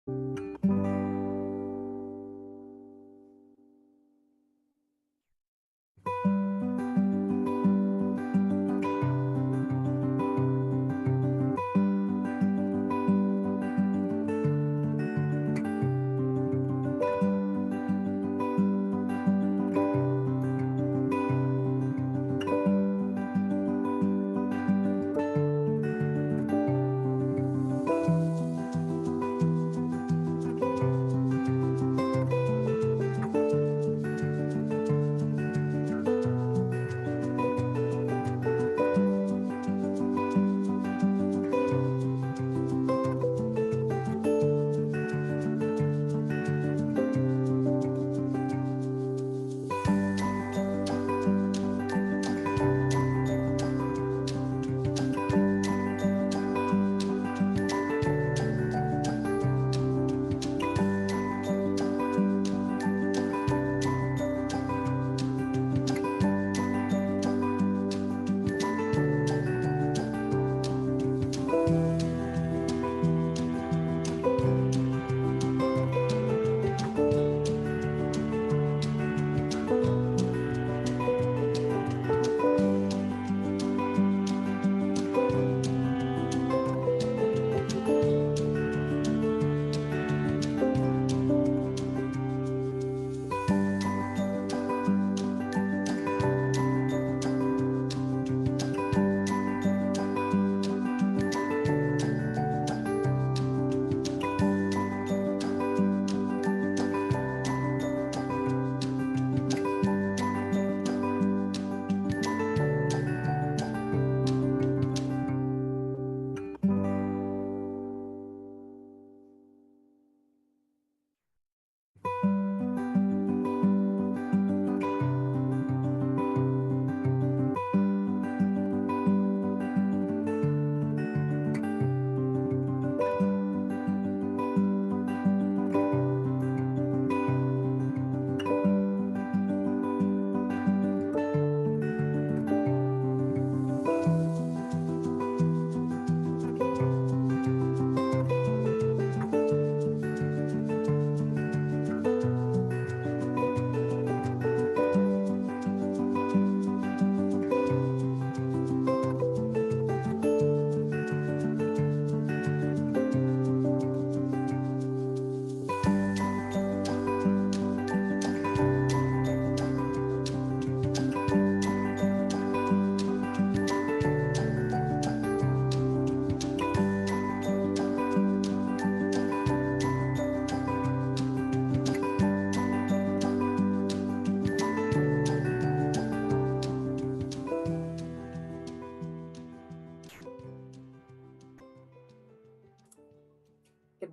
Good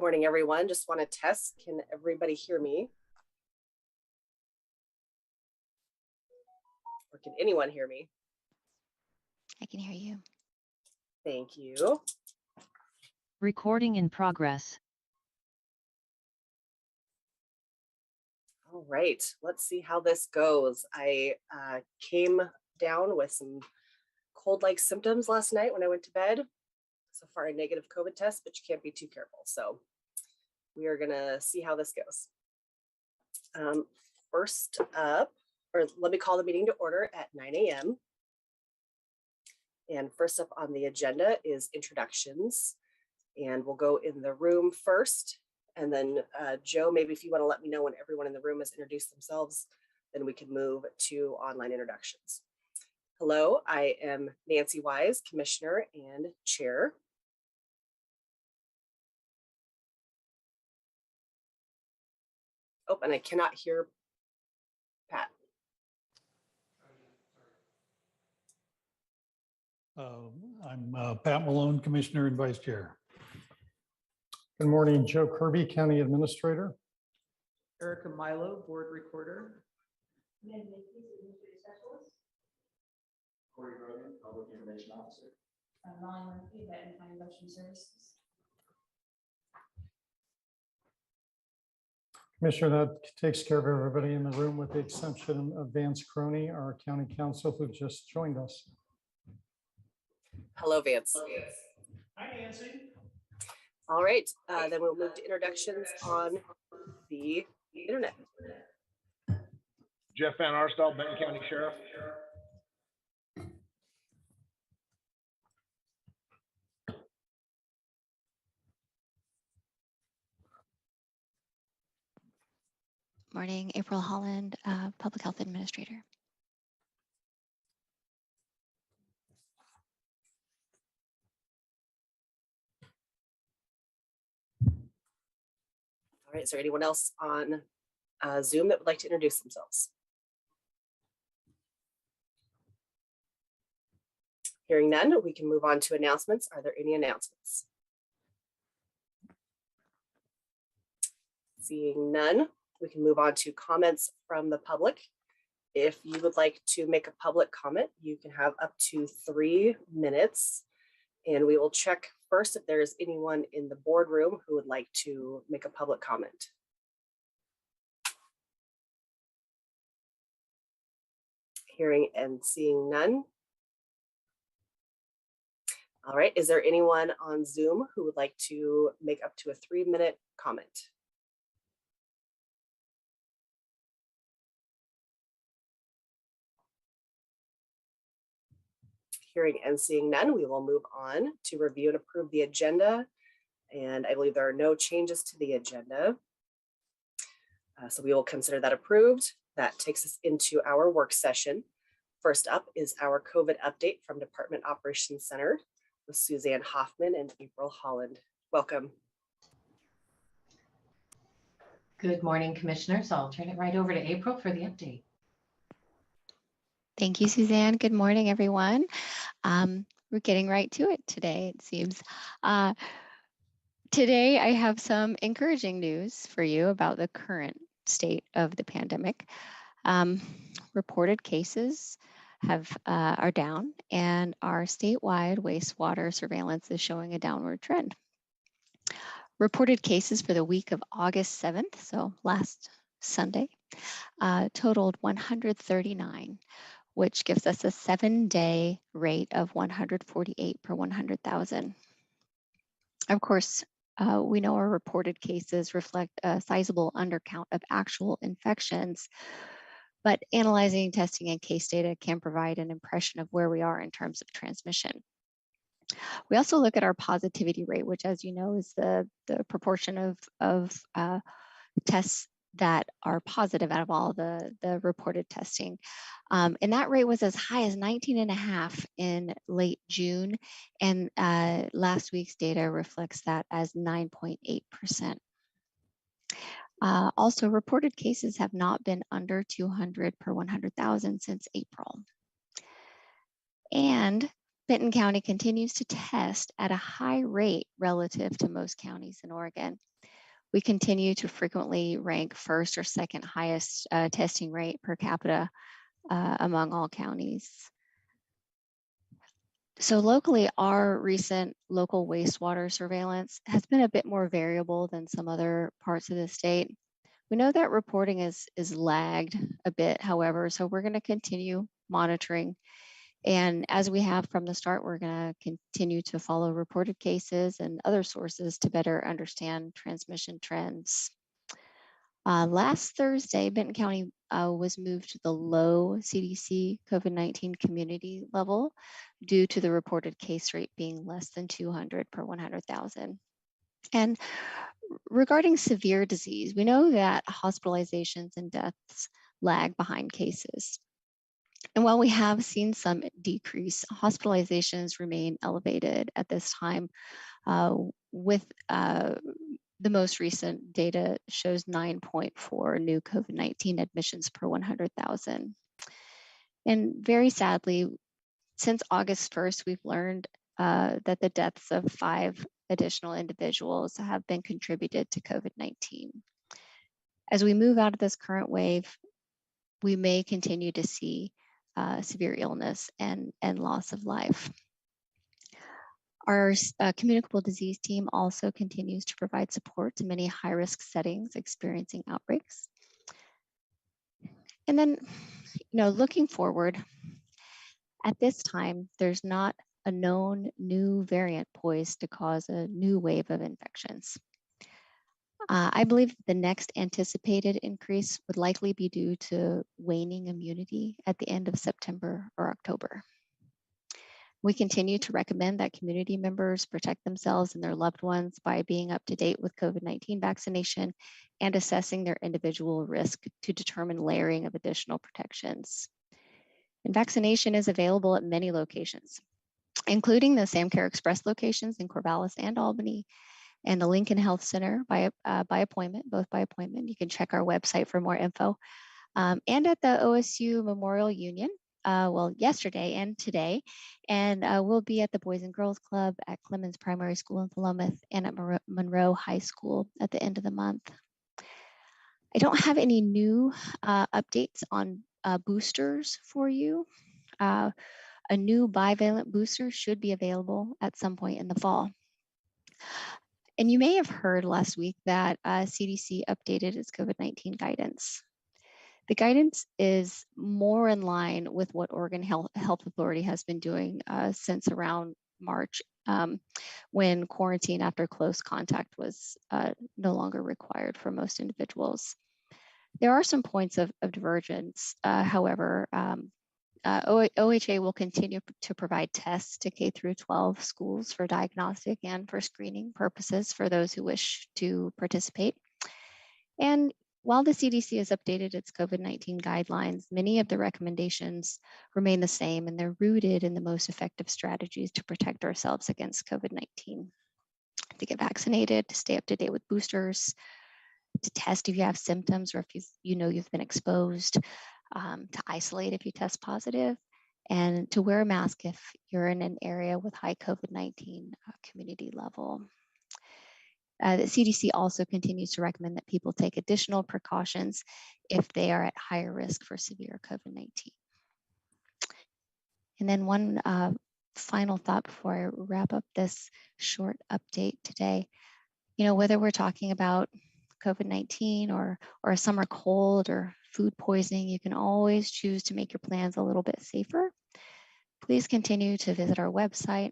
morning, everyone. Just want to test. Can everybody hear me? Or can anyone hear me? I can hear you. Thank you. Recording in progress. All right, let's see how this goes. I came down with some cold-like symptoms last night when I went to bed. So far, a negative COVID test, but you can't be too careful. So we are gonna see how this goes. First up, or let me call the meeting to order at 9 a.m. And first up on the agenda is introductions. And we'll go in the room first. And then Joe, maybe if you want to let me know when everyone in the room has introduced themselves, then we can move to online introductions. Hello, I am Nancy Wise, Commissioner and Chair. Oh, and I cannot hear Pat. I'm Pat Malone, Commissioner and Vice Chair. Good morning, Joe Kirby, County Administrator. Erica Milo, Board Recorder. Corey Grogan, Public Information Officer. Molly Murphy, Vet and County Veteran Services. Commissioner, that takes care of everybody in the room with the exception of Vance Croney, our County Counsel, who just joined us. Hello, Vance. Hi, Nancy. All right, then we'll move to introductions on the internet. Jeff Van Arsdale, Benton County Sheriff. Morning, April Holland, Public Health Administrator. All right, is there anyone else on Zoom that would like to introduce themselves? Hearing none, we can move on to announcements. Are there any announcements? Seeing none, we can move on to comments from the public. If you would like to make a public comment, you can have up to 3 minutes. And we will check first if there is anyone in the boardroom who would like to make a public comment. Hearing and seeing none. All right, is there anyone on Zoom who would like to make up to a 3-minute comment? Hearing and seeing none, we will move on to review and approve the agenda. And I believe there are no changes to the agenda. So we will consider that approved. That takes us into our work session. First up is our COVID update from Department Operations Center with Suzanne Hoffman and April Holland. Welcome. Good morning, Commissioners. I'll turn it right over to April for the update. Thank you, Suzanne. Good morning, everyone. We're getting right to it today, it seems. Today, I have some encouraging news for you about the current state of the pandemic. Reported cases are down, and our statewide wastewater surveillance is showing a downward trend. Reported cases for the week of August 7th, so last Sunday, totaled 139, which gives us a 7-day rate of 148 per 100,000. Of course, we know our reported cases reflect a sizable undercount of actual infections, but analyzing, testing, and case data can provide an impression of where we are in terms of transmission. We also look at our positivity rate, which, as you know, is the proportion of tests that are positive out of all the reported testing. And that rate was as high as 19.5 in late June. And last week's data reflects that as 9.8%. Also, reported cases have not been under 200 per 100,000 since April. And Benton County continues to test at a high rate relative to most counties in Oregon. We continue to frequently rank first or second highest testing rate per capita among all counties. So locally, our recent local wastewater surveillance has been a bit more variable than some other parts of the state. We know that reporting is lagged a bit, however, so we're going to continue monitoring. And as we have from the start, we're going to continue to follow reported cases and other sources to better understand transmission trends. Last Thursday, Benton County was moved to the low CDC COVID-19 community level due to the reported case rate being less than 200 per 100,000. And regarding severe disease, we know that hospitalizations and deaths lag behind cases. And while we have seen some decrease, hospitalizations remain elevated at this time, with the most recent data shows 9.4 new COVID-19 admissions per 100,000. And very sadly, since August 1st, we've learned that the deaths of 5 additional individuals have been contributed to COVID-19. As we move out of this current wave, we may continue to see severe illness and loss of life. Our communicable disease team also continues to provide support to many high-risk settings experiencing outbreaks. And then, looking forward, at this time, there's not a known new variant poised to cause a new wave of infections. I believe the next anticipated increase would likely be due to waning immunity at the end of September or October. We continue to recommend that community members protect themselves and their loved ones by being up to date with COVID-19 vaccination and assessing their individual risk to determine layering of additional protections. And vaccination is available at many locations, including the Samcare Express locations in Corvallis and Albany, and the Lincoln Health Center by appointment, both by appointment. You can check our website for more info. And at the OSU Memorial Union, yesterday and today. And we'll be at the Boys and Girls Club at Clemens Primary School in Philomath and at Monroe High School at the end of the month. I don't have any new updates on boosters for you. A new bivalent booster should be available at some point in the fall. And you may have heard last week that CDC updated its COVID-19 guidance. The guidance is more in line with what Oregon Health Authority has been doing since around March, when quarantine after close contact was no longer required for most individuals. There are some points of divergence. However, OHA will continue to provide tests to K through 12 schools for diagnostic and for screening purposes for those who wish to participate. And while the CDC has updated its COVID-19 guidelines, many of the recommendations remain the same, and they're rooted in the most effective strategies to protect ourselves against COVID-19. To get vaccinated, to stay up to date with boosters, to test if you have symptoms or if you've been exposed, to isolate if you test positive, and to wear a mask if you're in an area with high COVID-19 community level. The CDC also continues to recommend that people take additional precautions if they are at higher risk for severe COVID-19. And then one final thought before I wrap up this short update today. Whether we're talking about COVID-19 or a summer cold or food poisoning, you can always choose to make your plans a little bit safer. Please continue to visit our website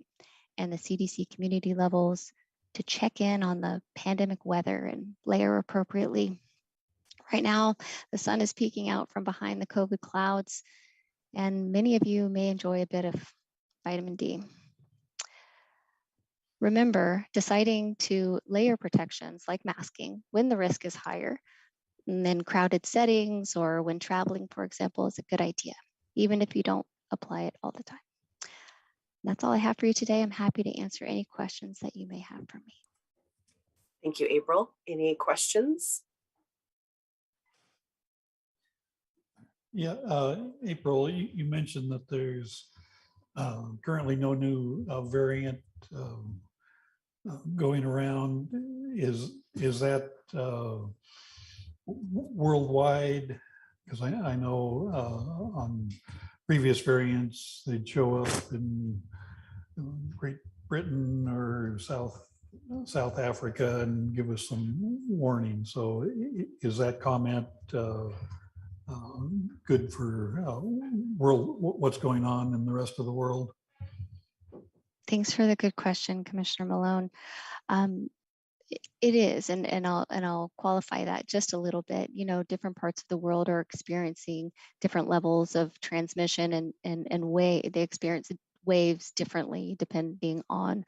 and the CDC community levels to check in on the pandemic weather and layer appropriately. Right now, the sun is peeking out from behind the COVID clouds, and many of you may enjoy a bit of vitamin D. Remember, deciding to layer protections like masking when the risk is higher and in crowded settings or when traveling, for example, is a good idea, even if you don't apply it all the time. That's all I have for you today. I'm happy to answer any questions that you may have for me. Thank you, April. Any questions? Yeah, April, you mentioned that there's currently no new variant going around. Is that worldwide? Because I know on previous variants, they'd show up in Great Britain or South Africa and give us some warning. So is that comment good for world, what's going on in the rest of the world? Thanks for the good question, Commissioner Malone. It is, and I'll qualify that just a little bit. Different parts of the world are experiencing different levels of transmission and they experience waves differently depending on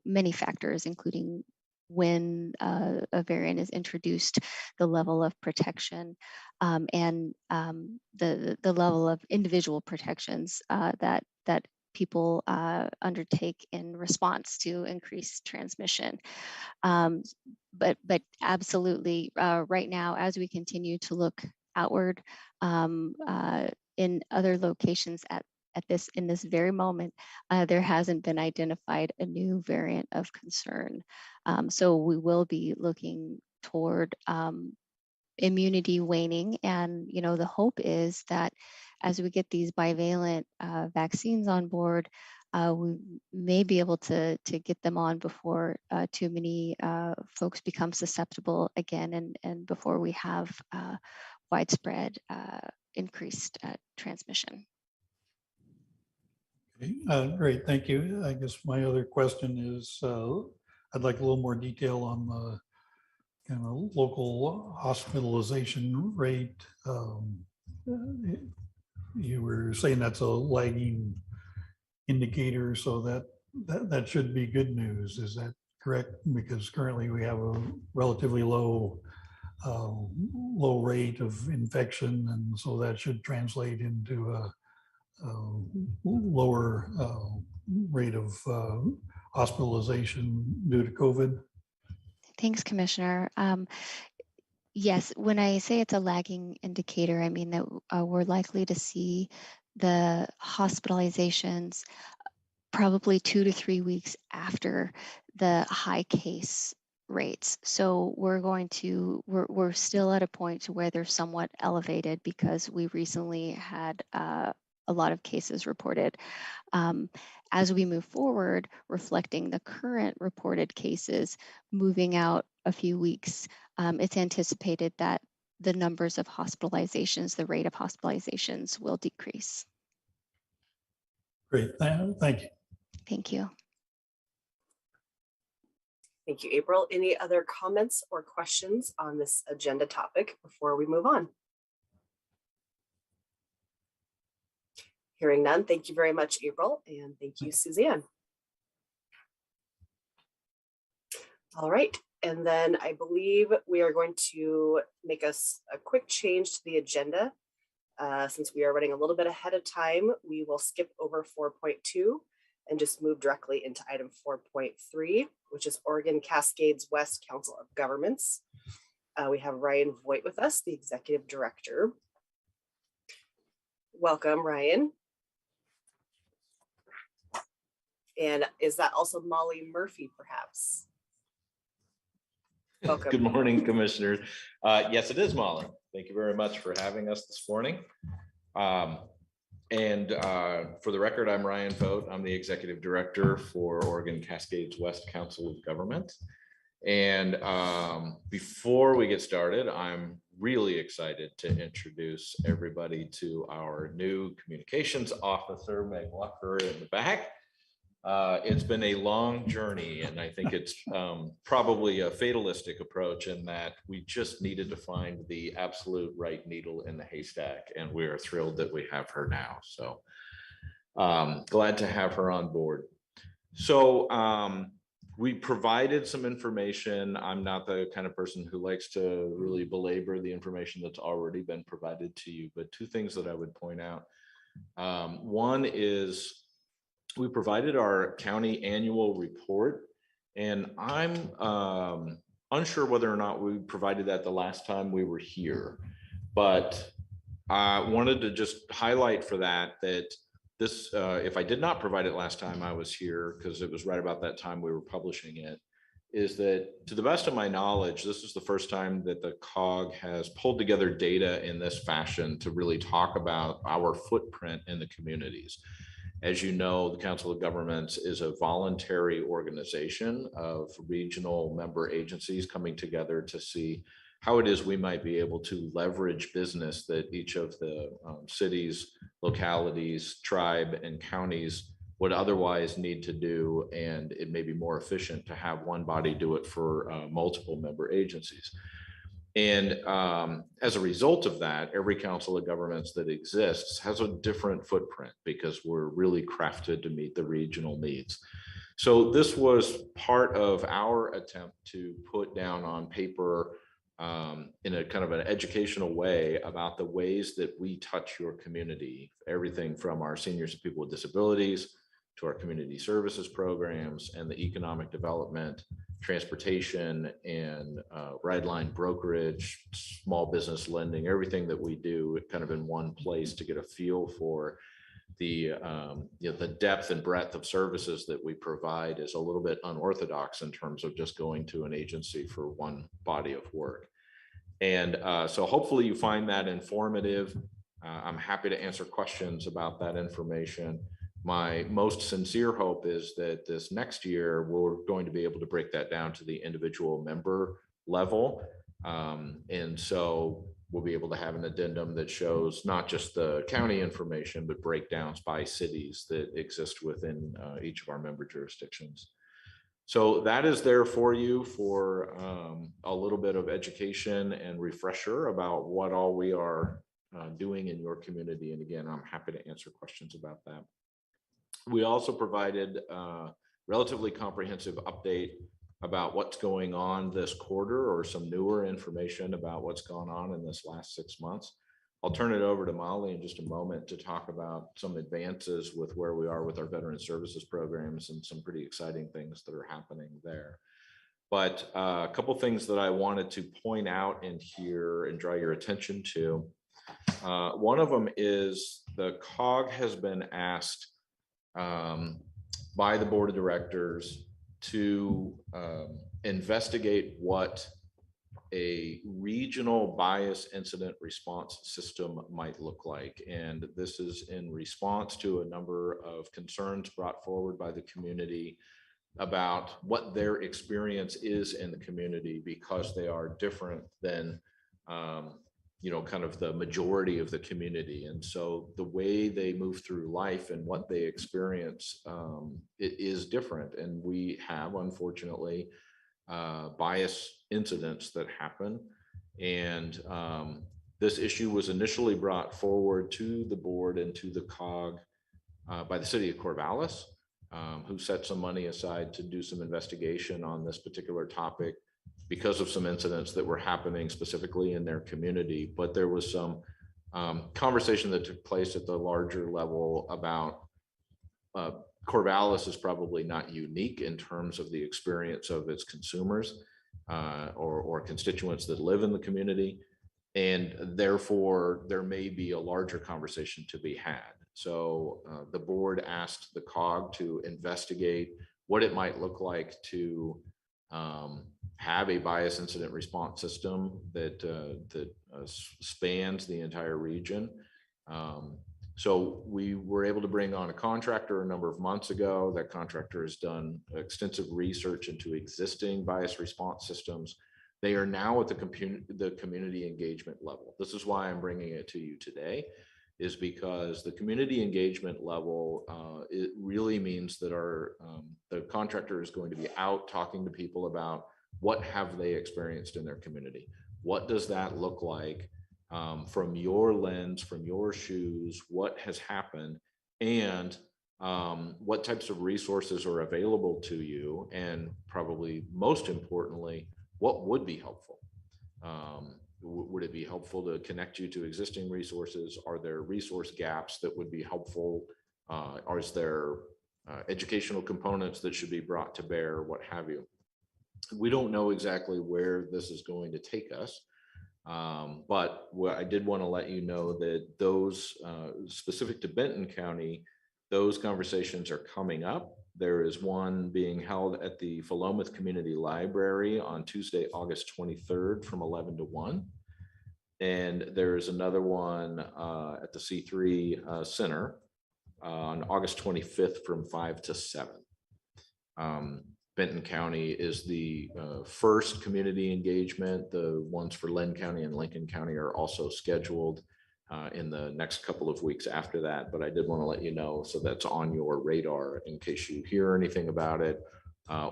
many factors, including when a variant is introduced, the level of protection, and the level of individual protections that people undertake in response to increased transmission. But absolutely, right now, as we continue to look outward in other locations in this very moment, there hasn't been identified a new variant of concern. So we will be looking toward immunity waning, and the hope is that as we get these bivalent vaccines on board, we may be able to get them on before too many folks become susceptible again, and before we have widespread increased transmission. Okay, great, thank you. I guess my other question is, I'd like a little more detail on the kind of local hospitalization rate. You were saying that's a lagging indicator, so that should be good news. Is that correct? Because currently we have a relatively low rate of infection, and so that should translate into a lower rate of hospitalization due to COVID. Thanks, Commissioner. Yes, when I say it's a lagging indicator, I mean that we're likely to see the hospitalizations probably 2 to 3 weeks after the high case rates. So we're still at a point to where they're somewhat elevated because we recently had a lot of cases reported. As we move forward, reflecting the current reported cases, moving out a few weeks, it's anticipated that the numbers of hospitalizations, the rate of hospitalizations will decrease. Great, thank you. Thank you. Thank you, April. Any other comments or questions on this agenda topic before we move on? Hearing none, thank you very much, April, and thank you, Suzanne. All right, and then I believe we are going to make a quick change to the agenda. Since we are running a little bit ahead of time, we will skip over 4.2 and just move directly into item 4.3, which is Oregon Cascades West Council of Governments. We have Ryan Voigt with us, the Executive Director. Welcome, Ryan. And is that also Molly Murphy, perhaps? Welcome. Good morning, Commissioners. Yes, it is Molly. Thank you very much for having us this morning. For the record, I'm Ryan Vogt. I'm the Executive Director for Oregon Cascades West Council of Government. And before we get started, I'm really excited to introduce everybody to our new communications officer, Meg Walker, in the back. It's been a long journey, and I think it's probably a fatalistic approach in that we just needed to find the absolute right needle in the haystack, and we are thrilled that we have her now. So glad to have her on board. So we provided some information. I'm not the kind of person who likes to really belabor the information that's already been provided to you, but two things that I would point out. One is we provided our county annual report, and I'm unsure whether or not we provided that the last time we were here, but I wanted to just highlight for that this, if I did not provide it last time I was here, because it was right about that time we were publishing it, is that to the best of my knowledge, this is the first time that the COG has pulled together data in this fashion to really talk about our footprint in the communities. As you know, the Council of Governments is a voluntary organization of regional member agencies coming together to see how it is we might be able to leverage business that each of the cities, localities, tribe, and counties would otherwise need to do, and it may be more efficient to have one body do it for multiple member agencies. And as a result of that, every Council of Governments that exists has a different footprint because we're really crafted to meet the regional needs. So this was part of our attempt to put down on paper in a kind of an educational way about the ways that we touch your community, everything from our seniors and people with disabilities to our community services programs and the economic development, transportation, and ride line brokerage, small business lending, everything that we do kind of in one place to get a feel for the depth and breadth of services that we provide is a little bit unorthodox in terms of just going to an agency for one body of work. And so hopefully you find that informative. I'm happy to answer questions about that information. My most sincere hope is that this next year, we're going to be able to break that down to the individual member level. And so we'll be able to have an addendum that shows not just the county information, but breakdowns by cities that exist within each of our member jurisdictions. So that is there for you for a little bit of education and refresher about what all we are doing in your community. And again, I'm happy to answer questions about that. We also provided a relatively comprehensive update about what's going on this quarter, or some newer information about what's gone on in this last 6 months. I'll turn it over to Molly in just a moment to talk about some advances with where we are with our veteran services programs and some pretty exciting things that are happening there. But a couple things that I wanted to point out in here and draw your attention to. One of them is the COG has been asked by the board of directors to investigate what a regional bias incident response system might look like. And this is in response to a number of concerns brought forward by the community about what their experience is in the community, because they are different than kind of the majority of the community. And so the way they move through life and what they experience, it is different. And we have, unfortunately, bias incidents that happen. And this issue was initially brought forward to the board and to the COG by the city of Corvallis, who set some money aside to do some investigation on this particular topic because of some incidents that were happening specifically in their community. But there was some conversation that took place at the larger level about Corvallis is probably not unique in terms of the experience of its consumers or constituents that live in the community. And therefore, there may be a larger conversation to be had. So the board asked the COG to investigate what it might look like to have a bias incident response system that spans the entire region. So we were able to bring on a contractor a number of months ago. That contractor has done extensive research into existing bias response systems. They are now at the community engagement level. This is why I'm bringing it to you today, is because the community engagement level, it really means that the contractor is going to be out talking to people about what have they experienced in their community. What does that look like? From your lens, from your shoes, what has happened, and what types of resources are available to you, and probably most importantly, what would be helpful? Would it be helpful to connect you to existing resources? Are there resource gaps that would be helpful? Is there educational components that should be brought to bear, what have you? We don't know exactly where this is going to take us. But what I did want to let you know that those specific to Benton County, those conversations are coming up. There is one being held at the Philomath Community Library on Tuesday, August 23rd from 11 to 1. And there is another one at the C3 Center on August 25th from 5 to 7. Benton County is the first community engagement. The ones for Lynn County and Lincoln County are also scheduled in the next couple of weeks after that. But I did want to let you know, so that's on your radar in case you hear anything about it,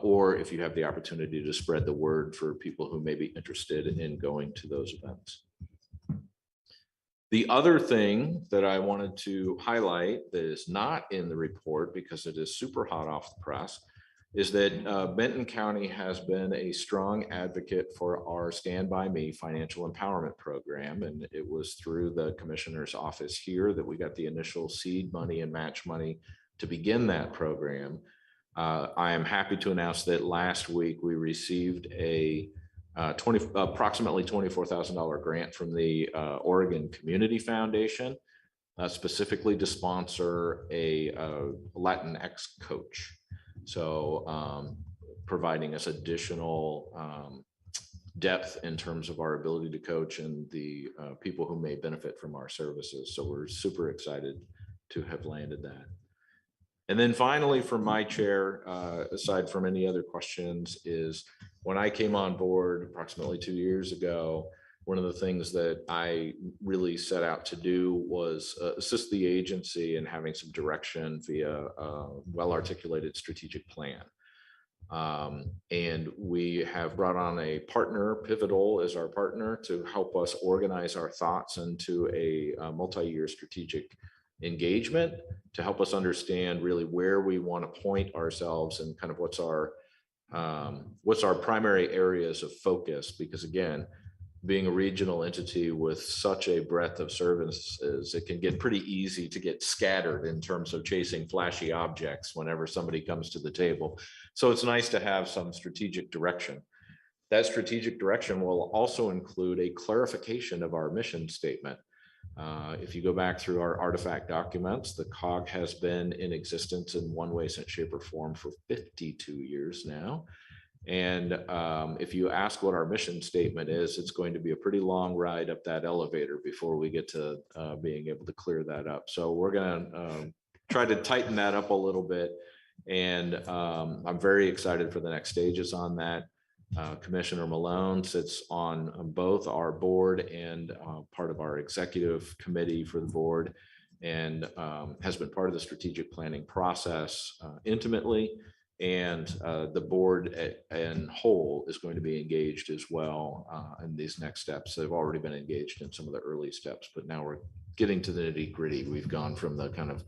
or if you have the opportunity to spread the word for people who may be interested in going to those events. The other thing that I wanted to highlight that is not in the report because it is super hot off the press is that Benton County has been a strong advocate for our Stand By Me financial empowerment program. And it was through the commissioner's office here that we got the initial seed money and match money to begin that program. I am happy to announce that last week we received a approximately $24,000 grant from the Oregon Community Foundation, specifically to sponsor a Latinx coach. So providing us additional depth in terms of our ability to coach and the people who may benefit from our services. So we're super excited to have landed that. And then finally, from my chair, aside from any other questions, is when I came on board approximately 2 years ago, one of the things that I really set out to do was assist the agency in having some direction via a well-articulated strategic plan. And we have brought on a partner, Pivotal as our partner, to help us organize our thoughts into a multi-year strategic engagement to help us understand really where we want to point ourselves and kind of what's our primary areas of focus. Because again, being a regional entity with such a breadth of services, it can get pretty easy to get scattered in terms of chasing flashy objects whenever somebody comes to the table. So it's nice to have some strategic direction. That strategic direction will also include a clarification of our mission statement. If you go back through our artifact documents, the COG has been in existence in one way, sense, shape, or form for 52 years now. And if you ask what our mission statement is, it's going to be a pretty long ride up that elevator before we get to being able to clear that up. So we're going to try to tighten that up a little bit. And I'm very excited for the next stages on that. Commissioner Malone sits on both our board and part of our executive committee for the board, and has been part of the strategic planning process intimately. And the board in whole is going to be engaged as well in these next steps. They've already been engaged in some of the early steps, but now we're getting to the nitty gritty. We've gone from the kind of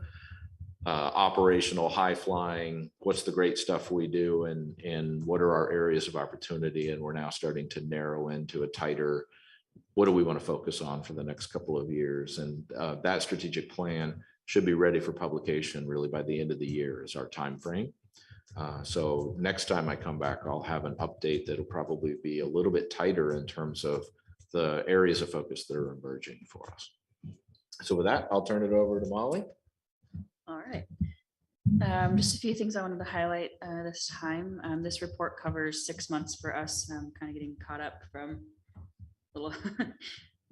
operational high flying, what's the great stuff we do, and what are our areas of opportunity. And we're now starting to narrow into a tighter, what do we want to focus on for the next couple of years? And that strategic plan should be ready for publication really by the end of the year is our time frame. So next time I come back, I'll have an update that'll probably be a little bit tighter in terms of the areas of focus that are emerging for us. So with that, I'll turn it over to Molly. All right. Just a few things I wanted to highlight this time. This report covers 6 months for us. I'm kind of getting caught up from a little,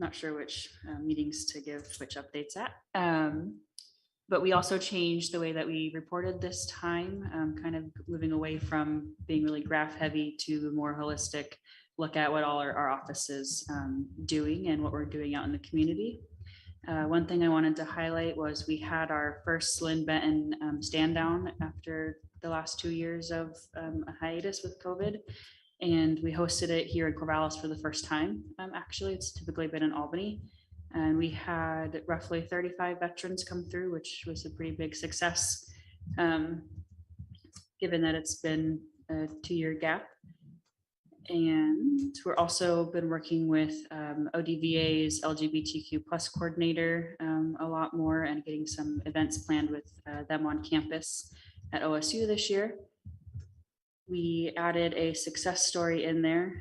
not sure which meetings to give which updates at. But we also changed the way that we reported this time, kind of moving away from being really graph heavy to a more holistic look at what all our office is doing and what we're doing out in the community. One thing I wanted to highlight was we had our first Lynn Benton stand down after the last 2 years of a hiatus with COVID. And we hosted it here in Corvallis for the first time. Actually, it's typically been in Albany. And we had roughly 35 veterans come through, which was a pretty big success, given that it's been a 2-year gap. And we're also been working with ODVA's LGBTQ+ coordinator a lot more, and getting some events planned with them on campus at OSU this year. We added a success story in there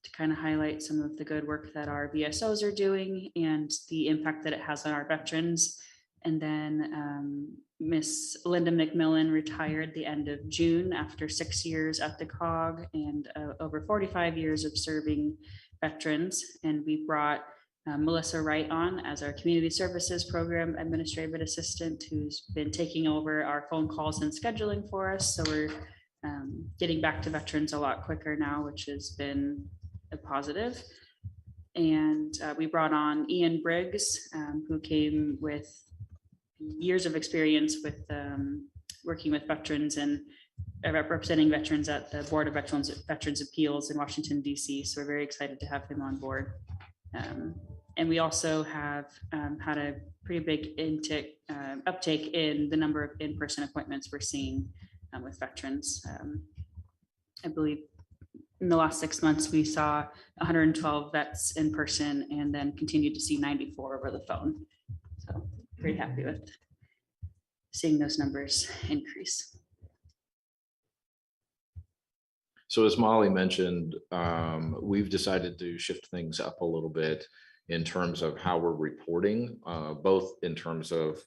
to kind of highlight some of the good work that our VSOs are doing and the impact that it has on our veterans. And then Miss Linda McMillan retired the end of June after 6 years at the COG and over 45 years of serving veterans. And we brought Melissa Wright on as our community services program administrative assistant, who's been taking over our phone calls and scheduling for us. So we're getting back to veterans a lot quicker now, which has been a positive. And we brought on Ian Briggs, who came with years of experience with working with veterans and representing veterans at the Board of Veterans Appeals in Washington, D.C. So we're very excited to have him on board. And we also have had a pretty big uptake in the number of in-person appointments we're seeing with veterans. I believe in the last 6 months, we saw 112 vets in person and then continued to see 94 over the phone. So pretty happy with seeing those numbers increase. So as Molly mentioned, we've decided to shift things up a little bit in terms of how we're reporting, both in terms of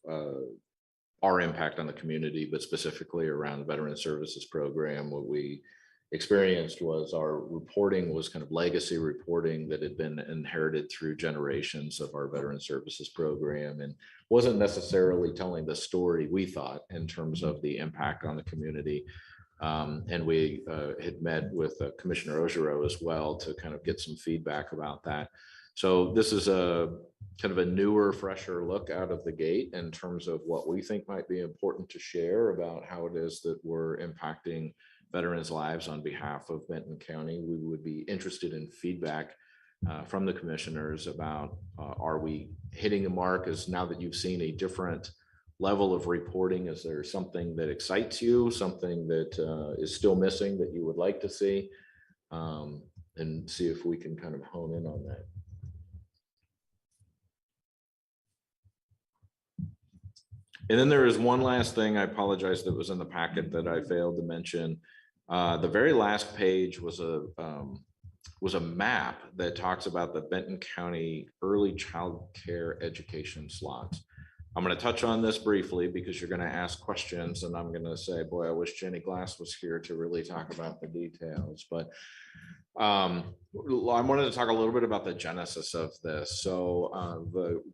our impact on the community, but specifically around the Veteran Services Program. What we experienced was our reporting was kind of legacy reporting that had been inherited through generations of our Veteran Services Program, and wasn't necessarily telling the story we thought in terms of the impact on the community. And we had met with Commissioner Ojiro as well to kind of get some feedback about that. So this is a kind of a newer, fresher look out of the gate in terms of what we think might be important to share about how it is that we're impacting veterans' lives on behalf of Benton County. We would be interested in feedback from the commissioners about are we hitting a mark, as now that you've seen a different level of reporting, is there something that excites you, something that is still missing that you would like to see, and see if we can kind of hone in on that. And then there is one last thing, I apologize, that was in the packet that I failed to mention. The very last page was a map that talks about the Benton County early child care education slots. I'm going to touch on this briefly because you're going to ask questions, and I'm going to say, boy, I wish Jenny Glass was here to really talk about the details. But I wanted to talk a little bit about the genesis of this. So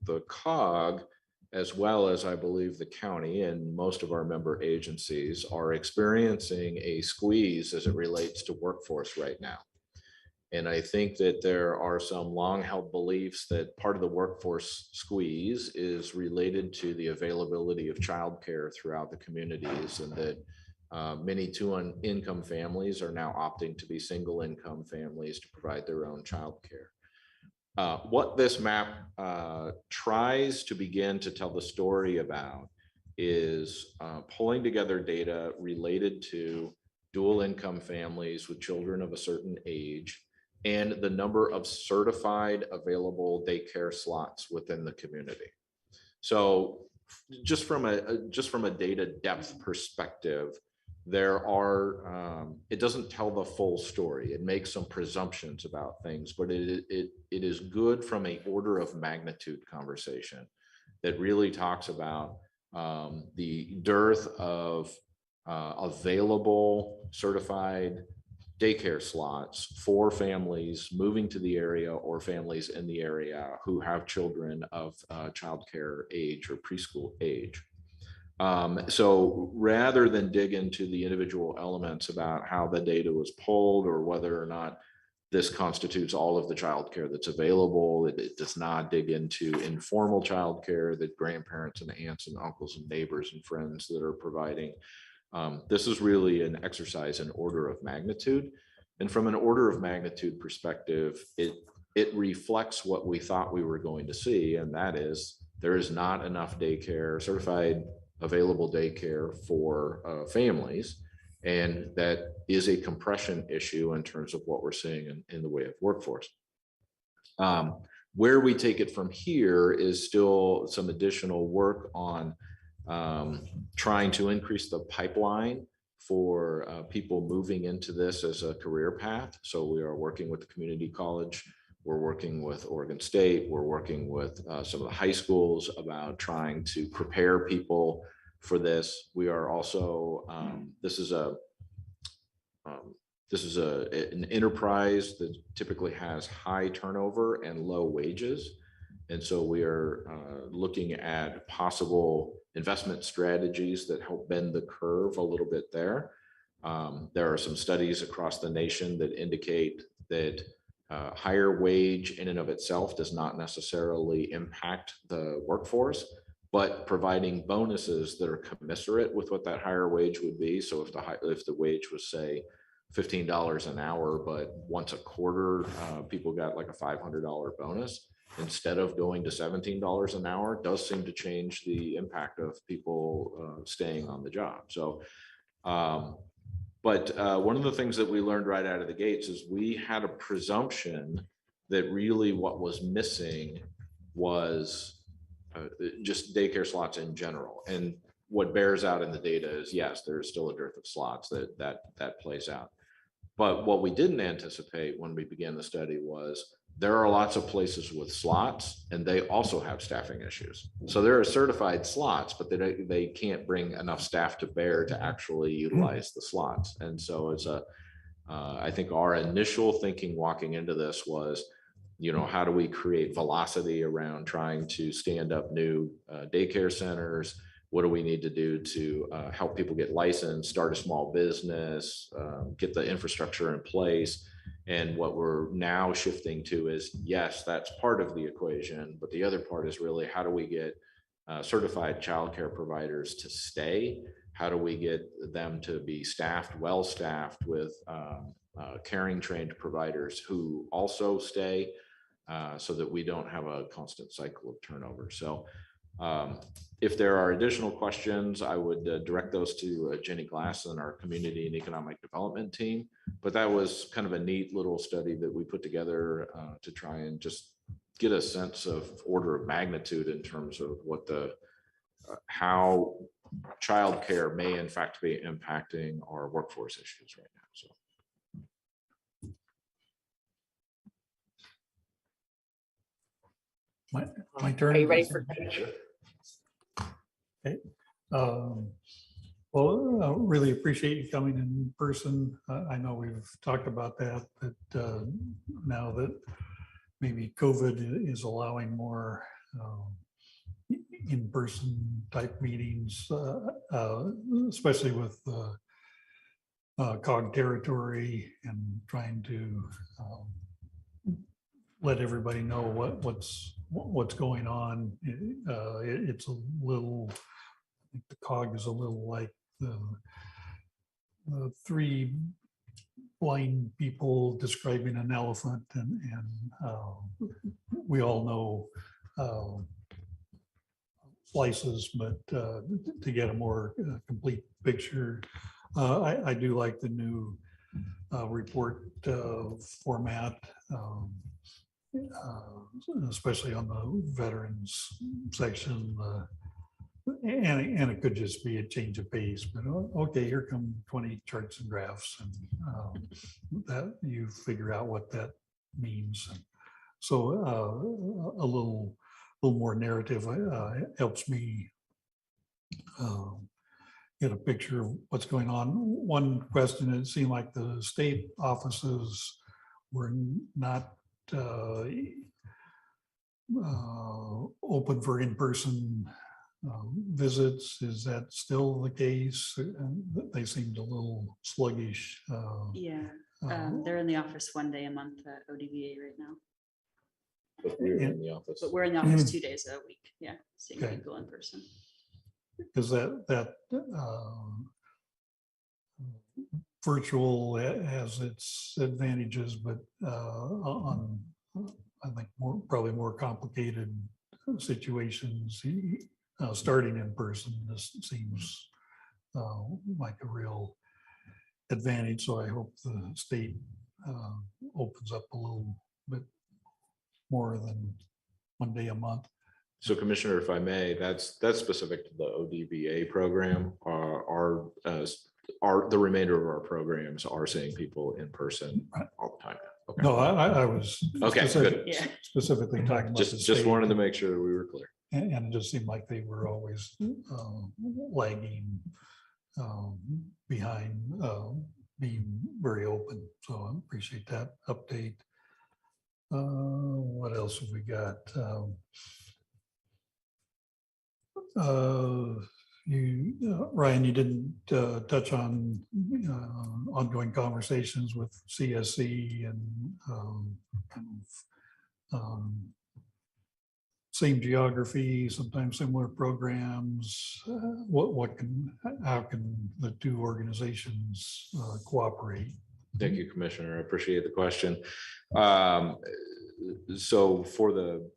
the COG, as well as I believe the county and most of our member agencies, are experiencing a squeeze as it relates to workforce right now. And I think that there are some long-held beliefs that part of the workforce squeeze is related to the availability of childcare throughout the communities, and that many two-income families are now opting to be single-income families to provide their own childcare. What this map tries to begin to tell the story about is pulling together data related to dual income families with children of a certain age and the number of certified available daycare slots within the community. So just from a data depth perspective, there are, it doesn't tell the full story. It makes some presumptions about things, but it is good from a order of magnitude conversation that really talks about the dearth of available certified daycare slots for families moving to the area or families in the area who have children of childcare age or preschool age. So rather than dig into the individual elements about how the data was pulled or whether or not this constitutes all of the childcare that's available, it does not dig into informal childcare that grandparents and aunts and uncles and neighbors and friends that are providing. This is really an exercise in order of magnitude. And from an order of magnitude perspective, it reflects what we thought we were going to see. And that is, there is not enough daycare, certified available daycare for families. And that is a compression issue in terms of what we're seeing in the way of workforce. Where we take it from here is still some additional work on trying to increase the pipeline for people moving into this as a career path. So we are working with the community college. We're working with Oregon State. We're working with some of the high schools about trying to prepare people for this. We are also, this is an enterprise that typically has high turnover and low wages. And so we are looking at possible investment strategies that help bend the curve a little bit there. There are some studies across the nation that indicate that higher wage in and of itself does not necessarily impact the workforce, but providing bonuses that are commensurate with what that higher wage would be. So if the wage was, say, $15 an hour, but once a quarter, people got like a $500 bonus instead of going to $17 an hour, does seem to change the impact of people staying on the job. So, but one of the things that we learned right out of the gates is we had a presumption that really what was missing was just daycare slots in general. And what bears out in the data is, yes, there's still a dearth of slots that plays out. But what we didn't anticipate when we began the study was there are lots of places with slots and they also have staffing issues. So there are certified slots, but they can't bring enough staff to bear to actually utilize the slots. And so it's I think our initial thinking walking into this was, how do we create velocity around trying to stand up new daycare centers, what do we need to do to help people get licensed, start a small business, get the infrastructure in place. And what we're now shifting to is, yes, that's part of the equation, but the other part is really how do we get certified childcare providers to stay? How do we get them to be staffed, well-staffed with caring trained providers who also stay, so that we don't have a constant cycle of turnover. So if there are additional questions, I would direct those to Jenny Glass and our Community and Economic Development team. But that was kind of a neat little study that we put together to try and just get a sense of order of magnitude in terms of what the how childcare may in fact be impacting our workforce issues right now. So. My turn. Are you ready for? Okay. Well, I really appreciate you coming in person. I know we've talked about that, but now that maybe COVID is allowing more in-person type meetings, especially with COG territory, and trying to let everybody know what's going on. It's a little, I think the COG is a little like the three blind people describing an elephant, and we all know slices, but to get a more complete picture, I do like the new report format, especially on the veterans section. And it could just be a change of pace, but okay, here come 20 charts and graphs, and that you figure out what that means. And so a little more narrative helps me get a picture of what's going on. One question, it seemed like the state offices were not open for in-person visits. Is that still the case? They seemed a little sluggish. Yeah, they're in the office one day a month at ODVA right now. But we're in the office. But we're in the office 2 days a week. Yeah, seeing Okay. people in person. Because that virtual has its advantages, but on I think probably more complicated situations, starting in person, this seems like a real advantage. So I hope the state opens up a little bit more than one day a month. So Commissioner, if I may, that's specific to the ODVA program. The remainder of our programs are seeing people in person all the time. Okay. No, I was okay, good. Yeah. specifically talking about Just wanted to make sure we were clear. And it just seemed like they were always lagging behind being very open. So I appreciate that update. What else have we got? Ryan, you didn't touch on ongoing conversations with CSC and same geography, sometimes similar programs. How can the two organizations cooperate? Thank you, Commissioner. I appreciate the question. So for the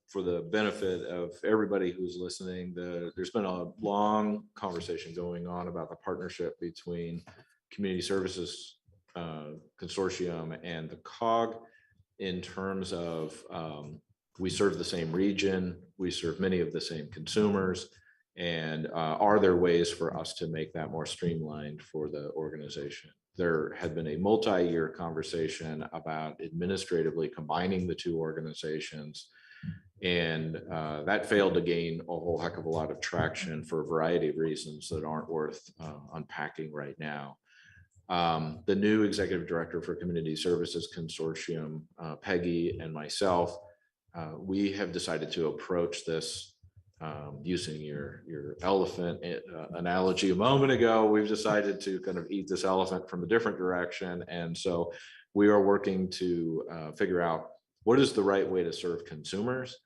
benefit of everybody who's listening, there's been a long conversation going on about the partnership between Community Services Consortium and the COG in terms of we serve the same region, we serve many of the same consumers, and are there ways for us to make that more streamlined for the organization? There had been a multi-year conversation about administratively combining the two organizations, and that failed to gain a whole heck of a lot of traction for a variety of reasons that aren't worth unpacking right now. The new executive director for Community Services Consortium, Peggy, and myself, we have decided to approach this using your elephant analogy a moment ago, we've decided to kind of eat this elephant from a different direction. And so we are working to figure out what is the right way to serve consumers,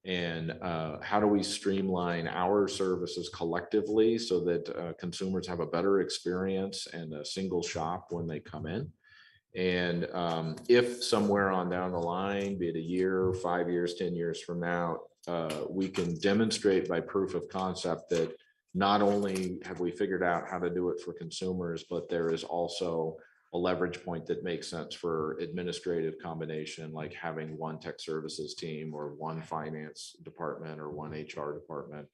and how do we streamline our services collectively so that consumers have a better experience and a single shop when they come in. And if somewhere on down the line, be it a year, 5 years, 10 years from now, we can demonstrate by proof of concept that not only have we figured out how to do it for consumers, but there is also a leverage point that makes sense for administrative combination, like having one tech services team or one finance department or one HR department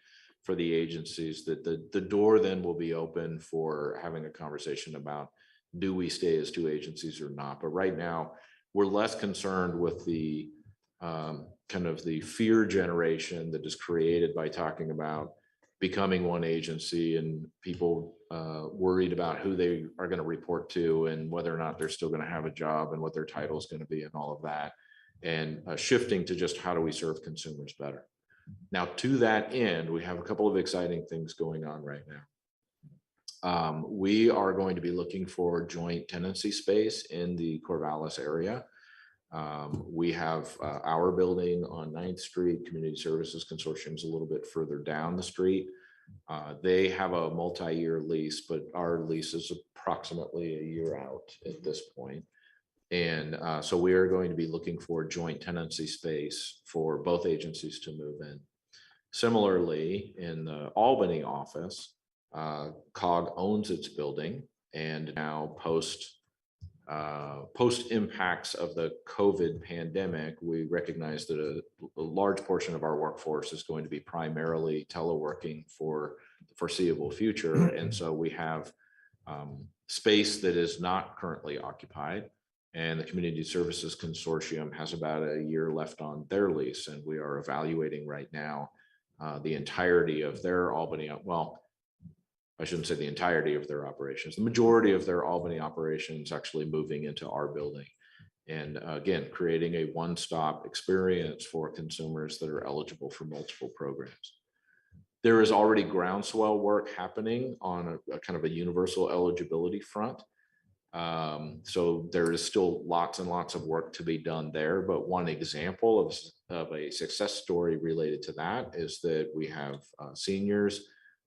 for the agencies, that the door then will be open for having a conversation about, do we stay as two agencies or not? But right now, we're less concerned with the kind of the fear generation that is created by talking about becoming one agency and people worried about who they are going to report to and whether or not they're still going to have a job and what their title is going to be and all of that, and shifting to just how do we serve consumers better. Now, to that end, we have a couple of exciting things going on right now. We are going to be looking for joint tenancy space in the Corvallis area. We have our building on 9th Street, Community Services Consortium is a little bit further down the street. They have a multi-year lease, but our lease is approximately a year out at this point. And so we are going to be looking for joint tenancy space for both agencies to move in. Similarly, in the Albany office, COG owns its building, and now post impacts of the COVID pandemic, we recognize that a large portion of our workforce is going to be primarily teleworking for the foreseeable future. And so we have space that is not currently occupied, and the Community Services Consortium has about a year left on their lease. And we are evaluating right now the entirety of their Albany, well, I shouldn't say the entirety of their operations, the majority of their Albany operations actually moving into our building. And again, creating a one-stop experience for consumers that are eligible for multiple programs. There is already groundswell work happening on a kind of a universal eligibility front. So there is still lots and lots of work to be done there. But one example of a success story related to that is that we have seniors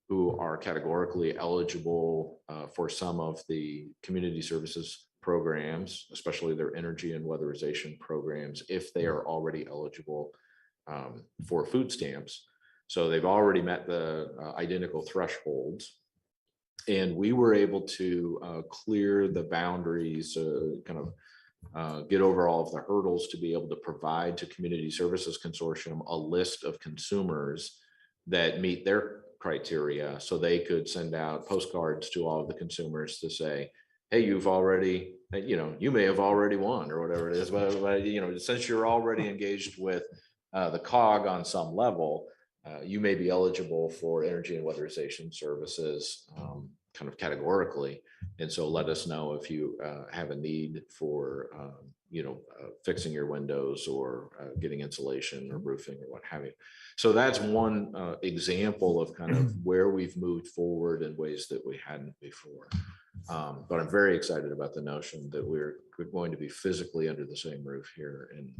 who are categorically eligible for some of the community services programs, especially their energy and weatherization programs, if they are already eligible for food stamps. So they've already met the identical thresholds. And we were able to clear the boundaries, kind of get over all of the hurdles to be able to provide to Community Services Consortium a list of consumers that meet their criteria, so they could send out postcards to all of the consumers to say, hey, you've already, you may have already won or whatever it is, but since you're already engaged with the COG on some level, you may be eligible for energy and weatherization services kind of categorically. And so let us know if you have a need for fixing your windows or getting insulation or roofing or what have you. So that's one example of kind of where we've moved forward in ways that we hadn't before. But I'm very excited about the notion that we're going to be physically under the same roof here in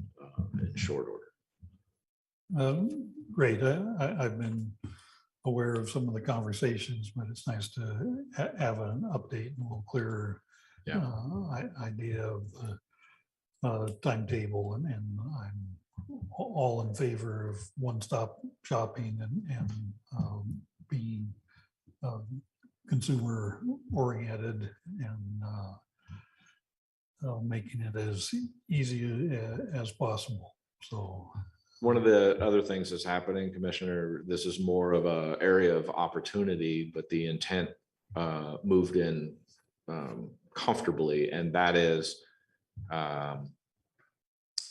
short order. Great. I've been aware of some of the conversations, but it's nice to have an update and a little clearer idea of the timetable, and I'm all in favor of one-stop shopping and being consumer oriented and making it as easy as possible. So one of the other things that's happening, Commissioner, this is more of an area of opportunity, but the intent moved in comfortably, and that is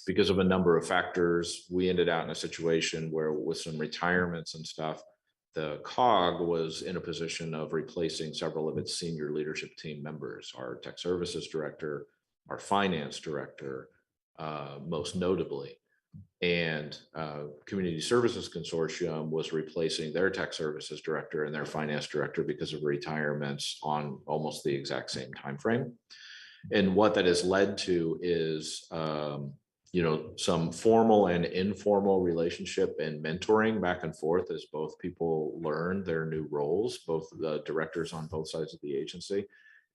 because of a number of factors, we ended out in a situation where with some retirements and stuff, the COG was in a position of replacing several of its senior leadership team members, our tech services director, our finance director, most notably. And Community Services Consortium was replacing their tech services director and their finance director because of retirements on almost the exact same time frame. And what that has led to is some formal and informal relationship and mentoring back and forth as both people learn their new roles, both the directors on both sides of the agency,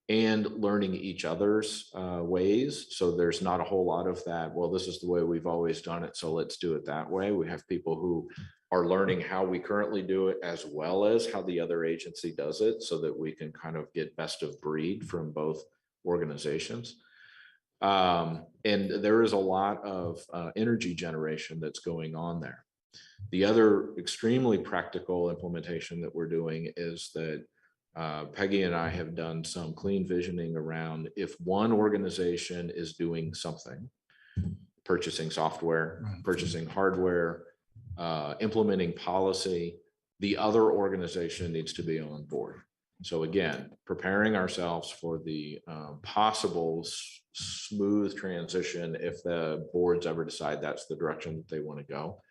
and learning each other's ways. So there's not a whole lot of that, well, this is the way we've always done it, so let's do it that way. We have people who are learning how we currently do it as well as how the other agency does it, so that we can kind of get best of breed from both organizations. And there is a lot of energy generation that's going on there. The other extremely practical implementation that we're doing is that Peggy and I have done some clean visioning around if one organization is doing something, purchasing software, purchasing hardware, implementing policy, the other organization needs to be on board. So again, preparing ourselves for the possible smooth transition if the boards ever decide that's the direction that they want to go,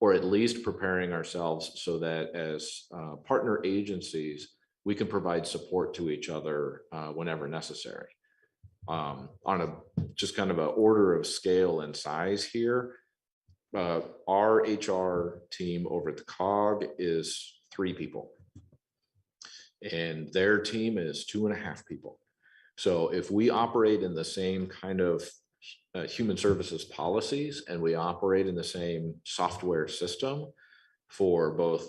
or at least preparing ourselves so that as partner agencies, we can provide support to each other whenever necessary. On a just kind of an order of scale and size here, our HR team over at the COG is 3 people. And their team is 2.5 people. So if we operate in the same kind of human services policies and we operate in the same software system for both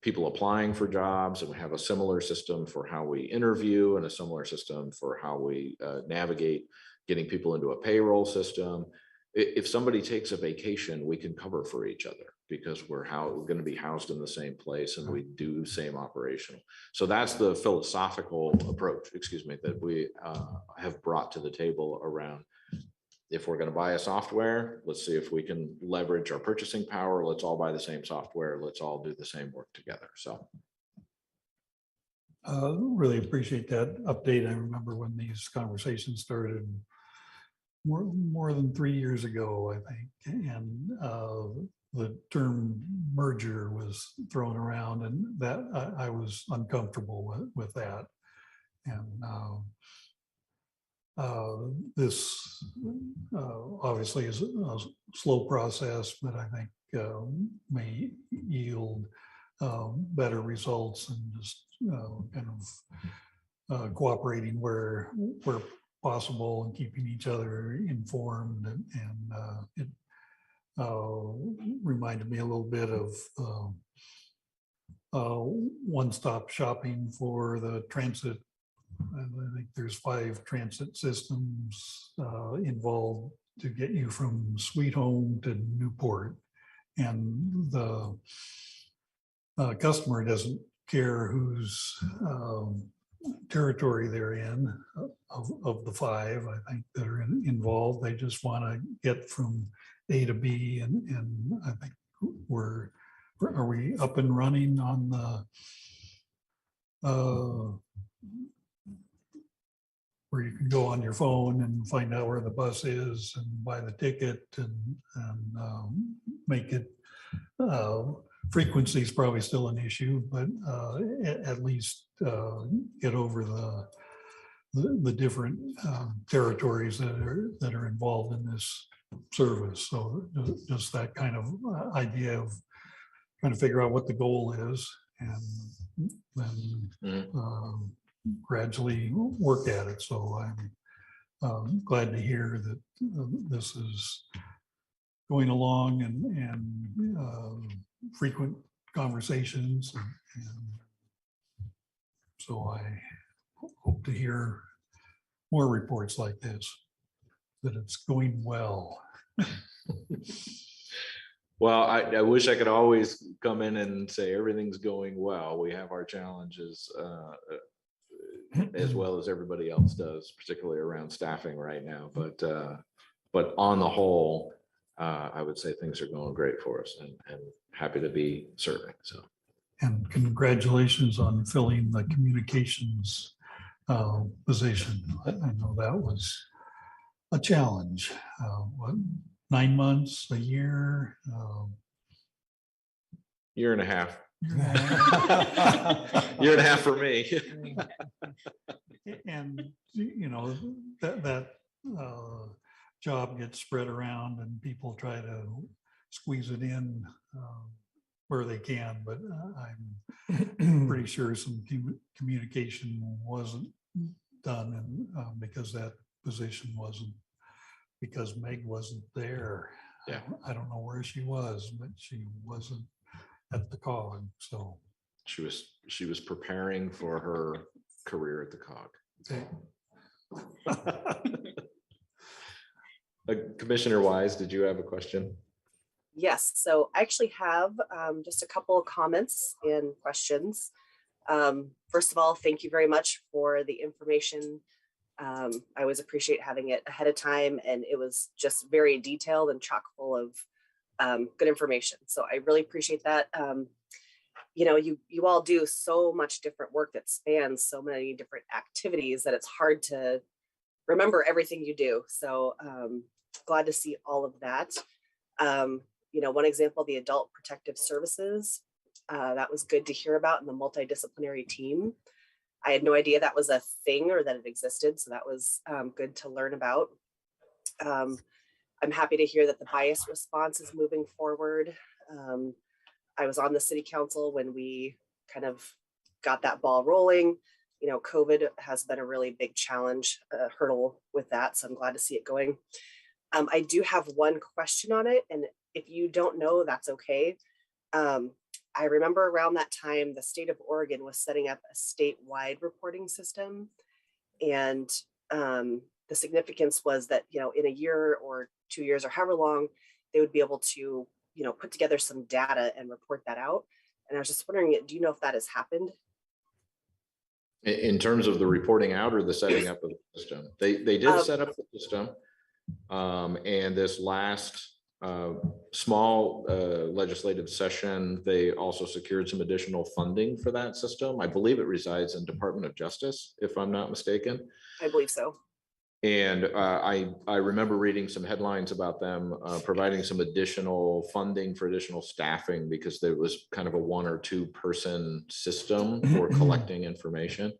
people applying for jobs, and we have a similar system for how we interview and a similar system for how we navigate getting people into a payroll system. If somebody takes a vacation, we can cover for each other because we're going to be housed in the same place and we do same operational. So that's the philosophical approach, that we have brought to the table around. If we're going to buy a software, let's see if we can leverage our purchasing power. Let's all buy the same software. Let's all do the same work together. So. Really appreciate that update. I remember when these conversations started more than 3 years ago, I think, and the term merger was thrown around, and that I was uncomfortable with that. And this obviously is a slow process, but I think may yield better results, and just kind of cooperating where possible and keeping each other informed. And it reminded me a little bit of one-stop shopping for the transit. I think there's 5 transit systems involved to get you from Sweet Home to Newport, and the customer doesn't care whose territory they're in of the 5, I think, that are involved. They just want to get from A to B, and I think are we up and running on the where you can go on your phone and find out where the bus is and buy the ticket and make it. Frequency is probably still an issue, but at least get over the different territories that are involved in this service. So just that kind of idea of trying to figure out what the goal is, and then gradually work at it. So I'm glad to hear that this is going along, and frequent conversations, and so I hope to hear more reports like this, that it's going well. Well, I wish I could always come in and say everything's going well. We have our challenges as well as everybody else does, particularly around staffing right now. But on the whole, I would say things are going great for us, and happy to be serving. So, and congratulations on filling the communications position. I know that was a challenge. 9 months, a year. Year and a half. Year and a half. Year and a half for me. And, you know, that job gets spread around and people try to squeeze it in where they can, but I'm pretty sure some communication wasn't done, and because that position wasn't, because Meg wasn't there. Yeah. I don't know where she was, but she wasn't at the COG, so. She was preparing for her career at the COG. Commissioner Wise, did you have a question? Yes, so I actually have just a couple of comments and questions. First of all, thank you very much for the information. I always appreciate having it ahead of time, and it was just very detailed and chock full of good information. So I really appreciate that. You know, you all do so much different work that spans so many different activities that it's hard to remember everything you do. So glad to see all of that. You know, one example, the Adult Protective Services, that was good to hear about in the multidisciplinary team. I had no idea that was a thing or that it existed. So that was good to learn about. I'm happy to hear that the bias response is moving forward. I was on the city council when we kind of got that ball rolling. You know, COVID has been a really big challenge, hurdle with that. So I'm glad to see it going. I do have one question on it. And if you don't know, that's okay. I remember around that time, the state of Oregon was setting up a statewide reporting system. And the significance was that, you know, in a year or 2 years or however long, they would be able to, you know, put together some data and report that out. And I was just wondering, do you know if that has happened? In terms of the reporting out or the setting up of the system? They did set up the system. And this last small legislative session, they also secured some additional funding for that system. I believe it resides in Department of Justice, if I'm not mistaken. I believe so. And I remember reading some headlines about them providing some additional funding for additional staffing because there was kind of a 1 or 2 person system for collecting information.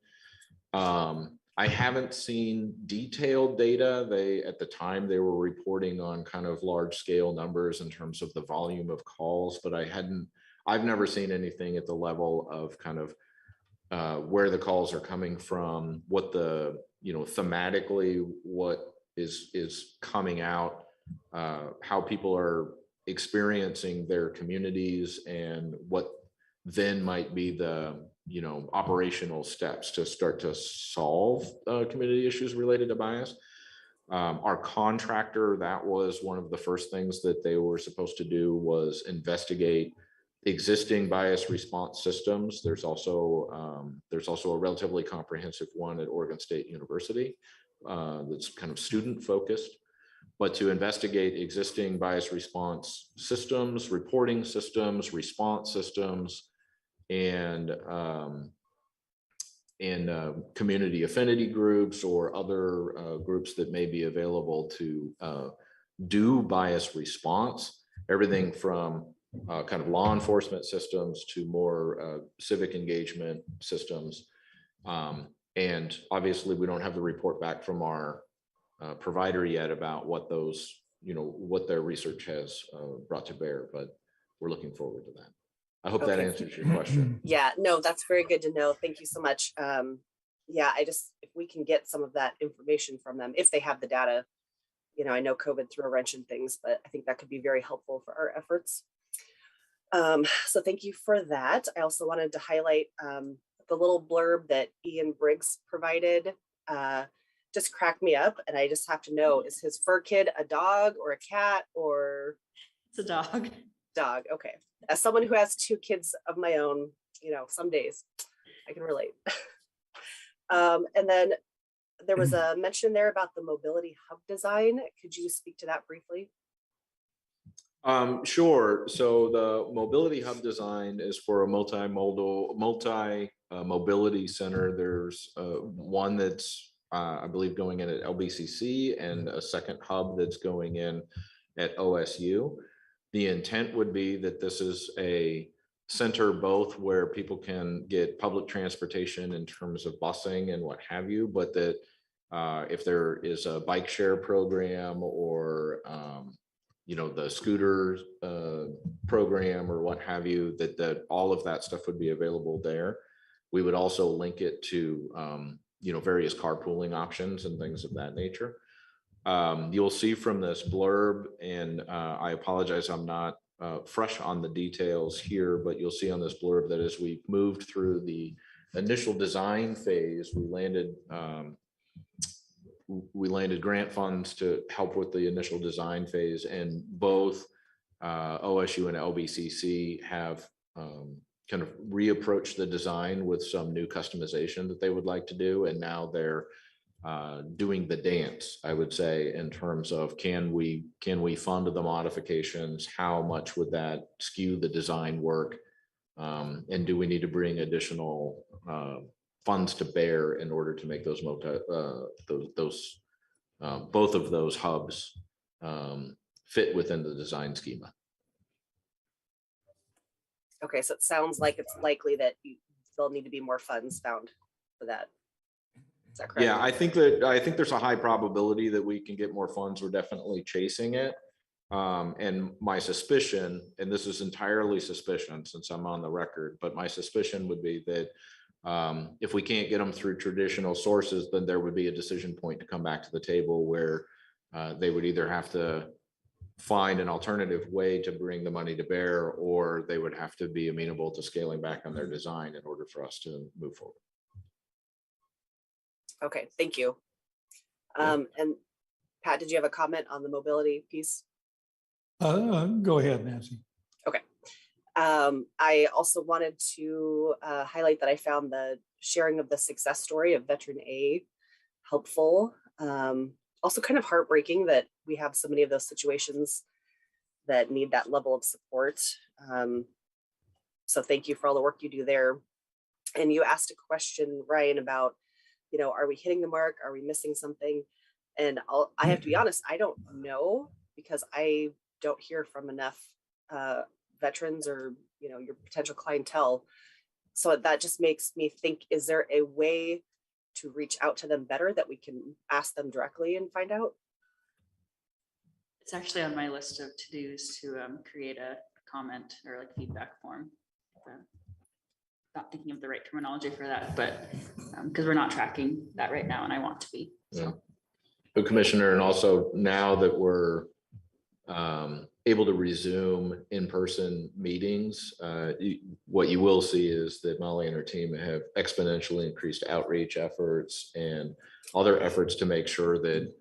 I haven't seen detailed data. At the time they were reporting on kind of large scale numbers in terms of the volume of calls, but I've never seen anything at the level of kind of where the calls are coming from, what the, you know, thematically, what is coming out, how people are experiencing their communities, and what then might be the, you know, operational steps to start to solve community issues related to bias. Our contractor, that was one of the first things that they were supposed to do, was investigate existing bias response systems. There's also a relatively comprehensive one at Oregon State University that's kind of student focused, but to investigate existing bias response systems, reporting systems, response systems, and community affinity groups or other groups that may be available to do bias response, everything from kind of law enforcement systems to more civic engagement systems. And obviously we don't have the report back from our provider yet about what those, you know, what their research has brought to bear, but we're looking forward to that. I hope that answers your question. Yeah, no, that's very good to know. Thank you so much. Yeah, if we can get some of that information from them, if they have the data, you know, I know COVID threw a wrench in things, but I think that could be very helpful for our efforts. So thank you for that. I also wanted to highlight the little blurb that Ian Briggs provided. Just cracked me up, and I just have to know, is his fur kid a dog or a cat or? It's a dog. Dog, okay. As someone who has 2 kids of my own, you know, some days I can relate. And then there was a mention there about the mobility hub design. Could you speak to that briefly? Sure. So the mobility hub design is for a multi-modal, mobility center. There's one that's I believe going in at LBCC, and a second hub that's going in at OSU. The intent would be that this is a center both where people can get public transportation in terms of busing and what have you, but that if there is a bike share program or the scooter program or what have you, that all of that stuff would be available there. We would also link it to various carpooling options and things of that nature. You'll see from this blurb, and I apologize, I'm not fresh on the details here, but you'll see on this blurb that as we moved through the initial design phase, we landed grant funds to help with the initial design phase, and both OSU and LBCC have kind of reapproached the design with some new customization that they would like to do, and now they're doing the dance, I would say, in terms of can we fund the modifications? How much would that skew the design work? And do we need to bring additional funds to bear in order to make those both of those hubs fit within the design schema? Okay, so it sounds like it's likely that there'll need to be more funds found for that. Is that correct? Yeah, I think there's a high probability that we can get more funds. We're definitely chasing it. And my suspicion, and this is entirely suspicion since I'm on the record, but my suspicion would be that if we can't get them through traditional sources, then there would be a decision point to come back to the table where they would either have to find an alternative way to bring the money to bear, or they would have to be amenable to scaling back on their design in order for us to move forward. Okay, thank you. And Pat, did you have a comment on the mobility piece? Go ahead, Nancy. Okay. I also wanted to highlight that I found the sharing of the success story of Veteran A helpful. Also kind of heartbreaking that we have so many of those situations that need that level of support. So thank you for all the work you do there. And you asked a question, Ryan, about, are we hitting the mark? Are we missing something? And I have to be honest, I don't know, because I don't hear from enough veterans or, your potential clientele. So that just makes me think, is there a way to reach out to them better that we can ask them directly and find out? It's actually on my list of to-dos to create a comment or like feedback form. Not thinking of the right terminology for that, but because we're not tracking that right now, and I want to be. Yeah. But Commissioner, and also now that we're able to resume in-person meetings, what you will see is that Molly and her team have exponentially increased outreach efforts and other efforts to make sure that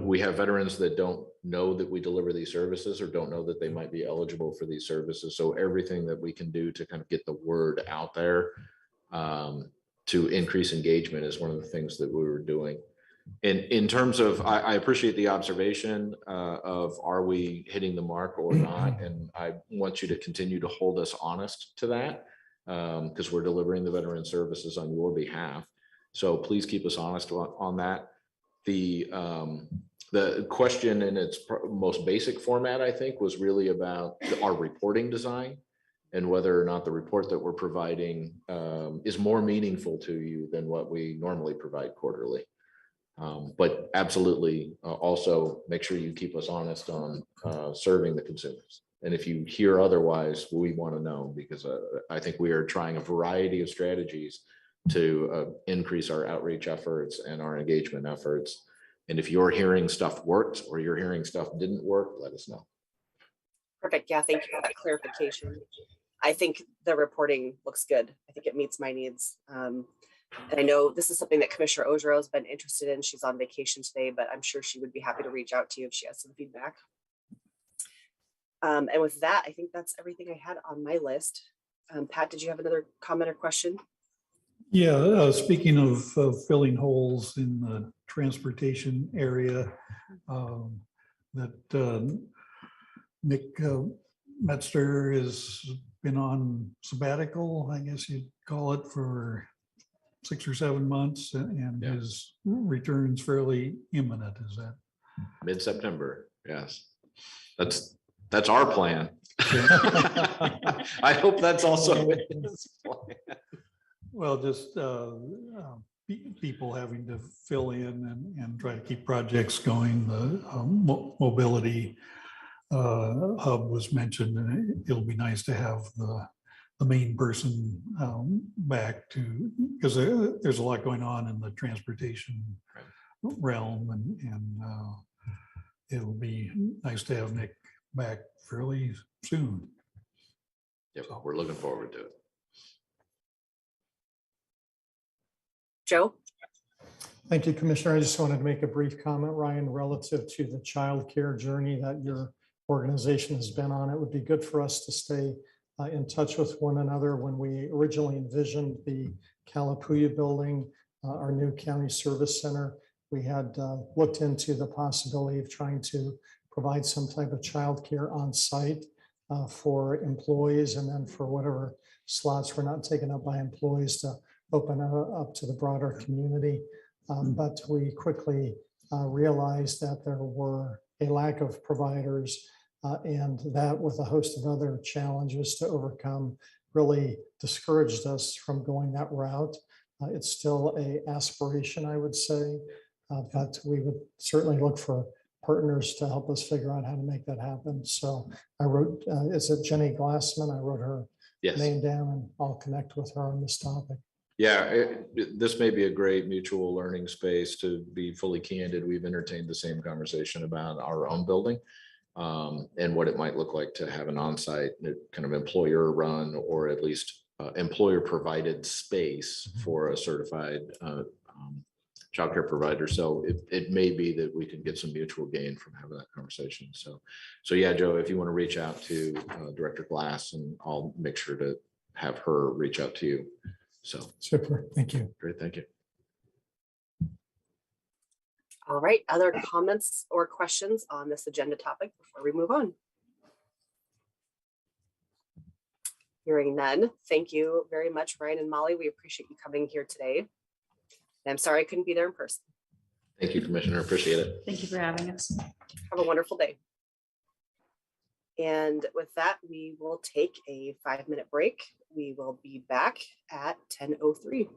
we have veterans that don't know that we deliver these services or don't know that they might be eligible for these services. So everything that we can do to kind of get the word out there to increase engagement is one of the things that we were doing. And in terms of, I appreciate the observation of are we hitting the mark or not? And I want you to continue to hold us honest to that because we're delivering the veteran services on your behalf. So please keep us honest on that. The question in its most basic format, I think, was really about our reporting design and whether or not the report that we're providing is more meaningful to you than what we normally provide quarterly. But absolutely also make sure you keep us honest on serving the consumers. And if you hear otherwise, we want to know, because I think we are trying a variety of strategies to increase our outreach efforts and our engagement efforts. And if you're hearing stuff worked or you're hearing stuff didn't work, let us know. Perfect. Yeah, thank you for that clarification. I think the reporting looks good. I think it meets my needs. And I know this is something that Commissioner Ojero has been interested in. She's on vacation today, but I'm sure she would be happy to reach out to you if she has some feedback. And with that, I think that's everything I had on my list. Pat, did you have another comment or question? Yeah, speaking of filling holes in the transportation area, that Nick Metzger has been on sabbatical, I guess you'd call it, for 6 or 7 months, and his return's fairly imminent. Is that mid-September? Yes, that's our plan. I hope that's also his plan. Well, just people having to fill in and try to keep projects going. The mobility hub was mentioned, and it'll be nice to have the main person back to, because there's a lot going on in the transportation realm, and it'll be nice to have Nick back fairly soon. Yep, we're looking forward to it. Joe? Thank you, Commissioner. I just wanted to make a brief comment, Ryan, relative to the childcare journey that your organization has been on. It would be good for us to stay in touch with one another. When we originally envisioned the Calapooya building, our new county service center, we had looked into the possibility of trying to provide some type of childcare on site for employees, and then for whatever slots were not taken up by employees to open up to the broader community. But we quickly realized that there were a lack of providers, and that, with a host of other challenges to overcome, really discouraged us from going that route. It's still an aspiration, I would say, but we would certainly look for partners to help us figure out how to make that happen. So I wrote, is it Jenny Glassman? I wrote her name down, and I'll connect with her on this topic. Yeah, this may be a great mutual learning space. To be fully candid, we've entertained the same conversation about our own building and what it might look like to have an on-site kind of employer run, or at least employer provided space for a certified childcare provider. So it may be that we can get some mutual gain from having that conversation. So yeah, Joe, if you want to reach out to Director Glass, and I'll make sure to have her reach out to you. So super, thank you. Great, thank you. All right, other comments or questions on this agenda topic before we move on? Hearing none, thank you very much, Ryan and Molly. We appreciate you coming here today. I'm sorry I couldn't be there in person. Thank you, Commissioner. Appreciate it. Thank you for having us. Have a wonderful day. And with that, we will take a 5-minute break. We will be back at 10:03.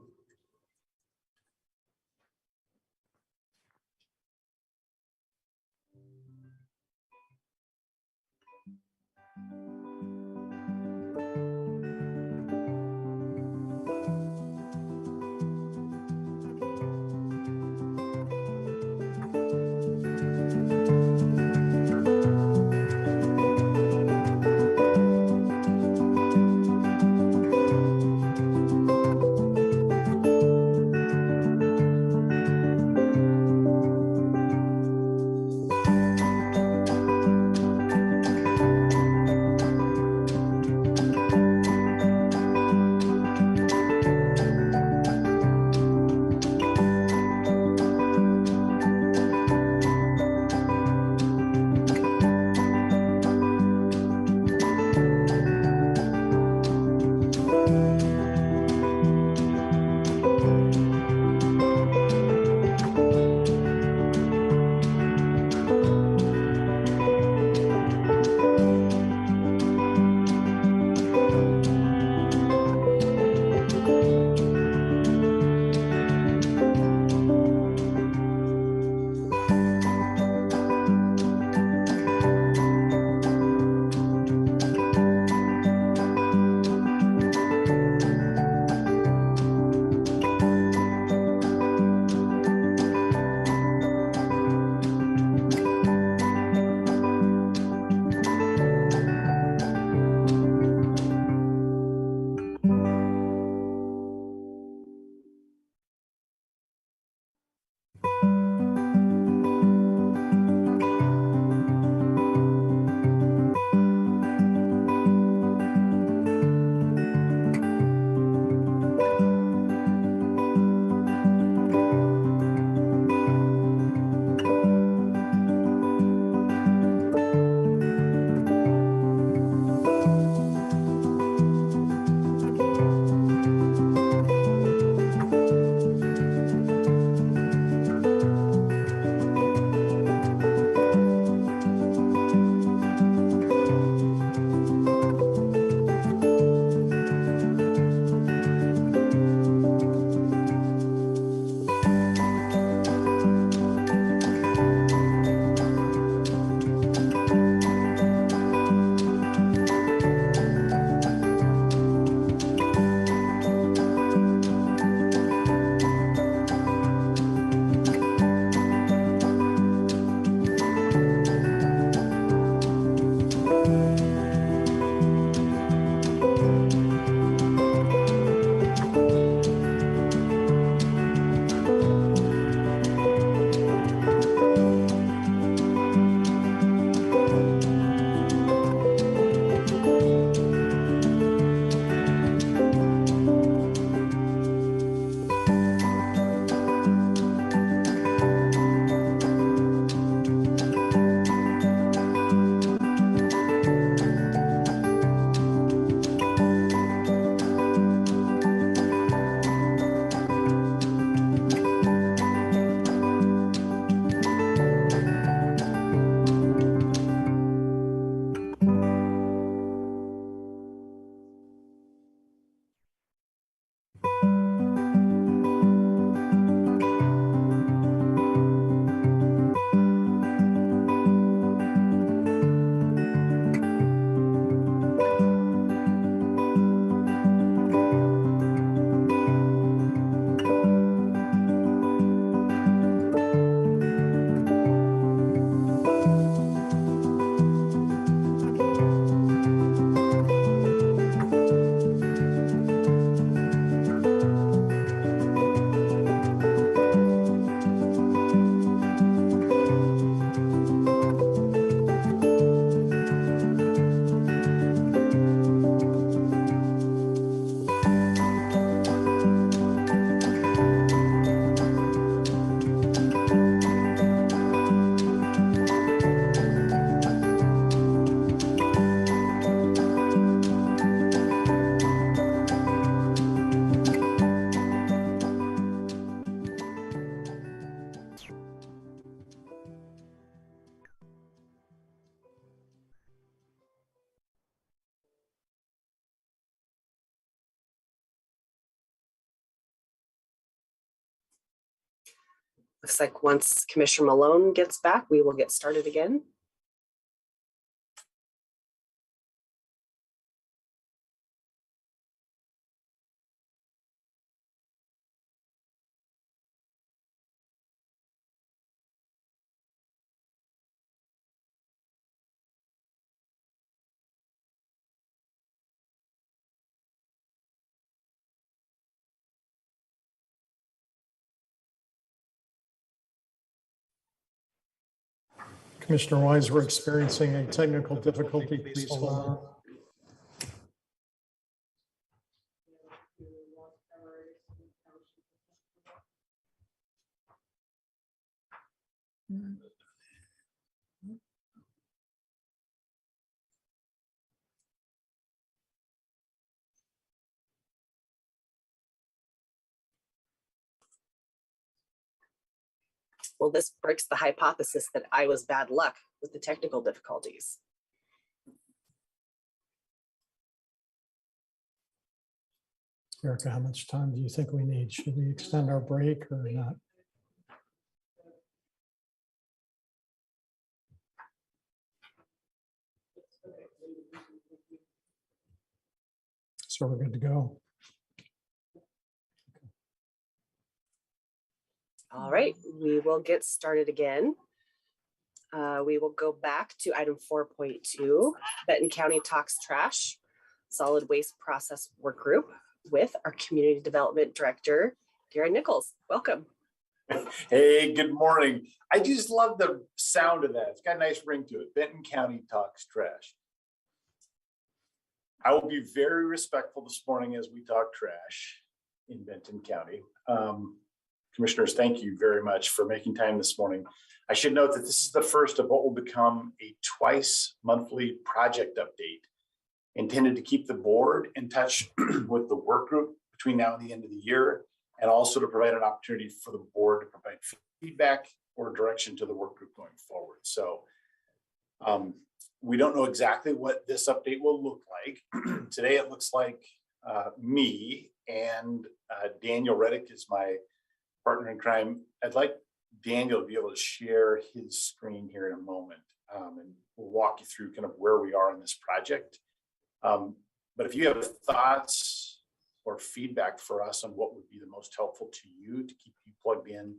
Looks like once Commissioner Malone gets back, we will get started again. Commissioner Wise, we're experiencing a technical difficulty. Please hold on. Well, this breaks the hypothesis that I was bad luck with the technical difficulties. Erica, how much time do you think we need? Should we extend our break or not? So we're good to go. All right, we will get started again. We will go back to item 4.2, Benton County Talks Trash, Solid Waste Process Work Group with our Community Development Director, Gary Nichols. Welcome. Hey, good morning. I just love the sound of that. It's got a nice ring to it. Benton County Talks Trash. I will be very respectful this morning as we talk trash in Benton County. Commissioners, thank you very much for making time this morning. I should note that this is the first of what will become a twice monthly project update intended to keep the board in touch with the work group between now and the end of the year, and also to provide an opportunity for the board to provide feedback or direction to the work group going forward. So we don't know exactly what this update will look like. Today it looks like me and Daniel Reddick is my partner in crime. I'd like Daniel to be able to share his screen here in a moment, and we'll walk you through kind of where we are in this project. But if you have thoughts or feedback for us on what would be the most helpful to you to keep you plugged in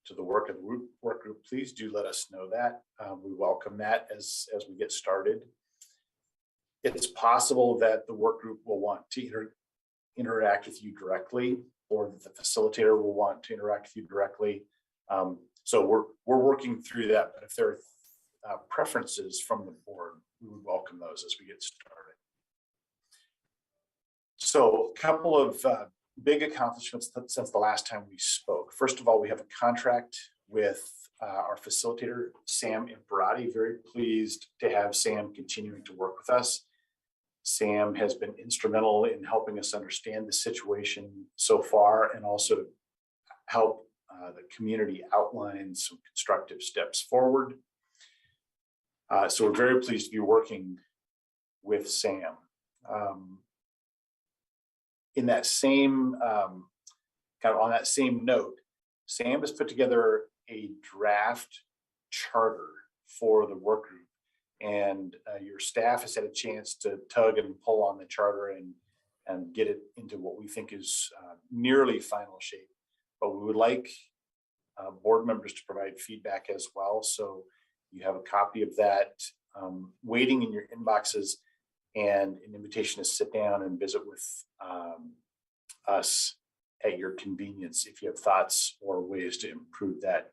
to the work of the work group, please do let us know that. We welcome that as we get started. It's possible that the work group will want to interact with you directly, or that the facilitator will want to interact with you directly. So we're working through that, but if there are preferences from the board, we would welcome those as we get started. So a couple of big accomplishments since the last time we spoke. First of all, we have a contract with our facilitator, Sam Imperati. Very pleased to have Sam continuing to work with us. Sam has been instrumental in helping us understand the situation so far, and also to help the community outline some constructive steps forward. So we're very pleased to be working with Sam. In that same, kind of on that same note, Sam has put together a draft charter for the work group, and your staff has had a chance to tug and pull on the charter and get it into what we think is nearly final shape. But we would like board members to provide feedback as well. So you have a copy of that waiting in your inboxes, and an invitation to sit down and visit with us at your convenience if you have thoughts or ways to improve that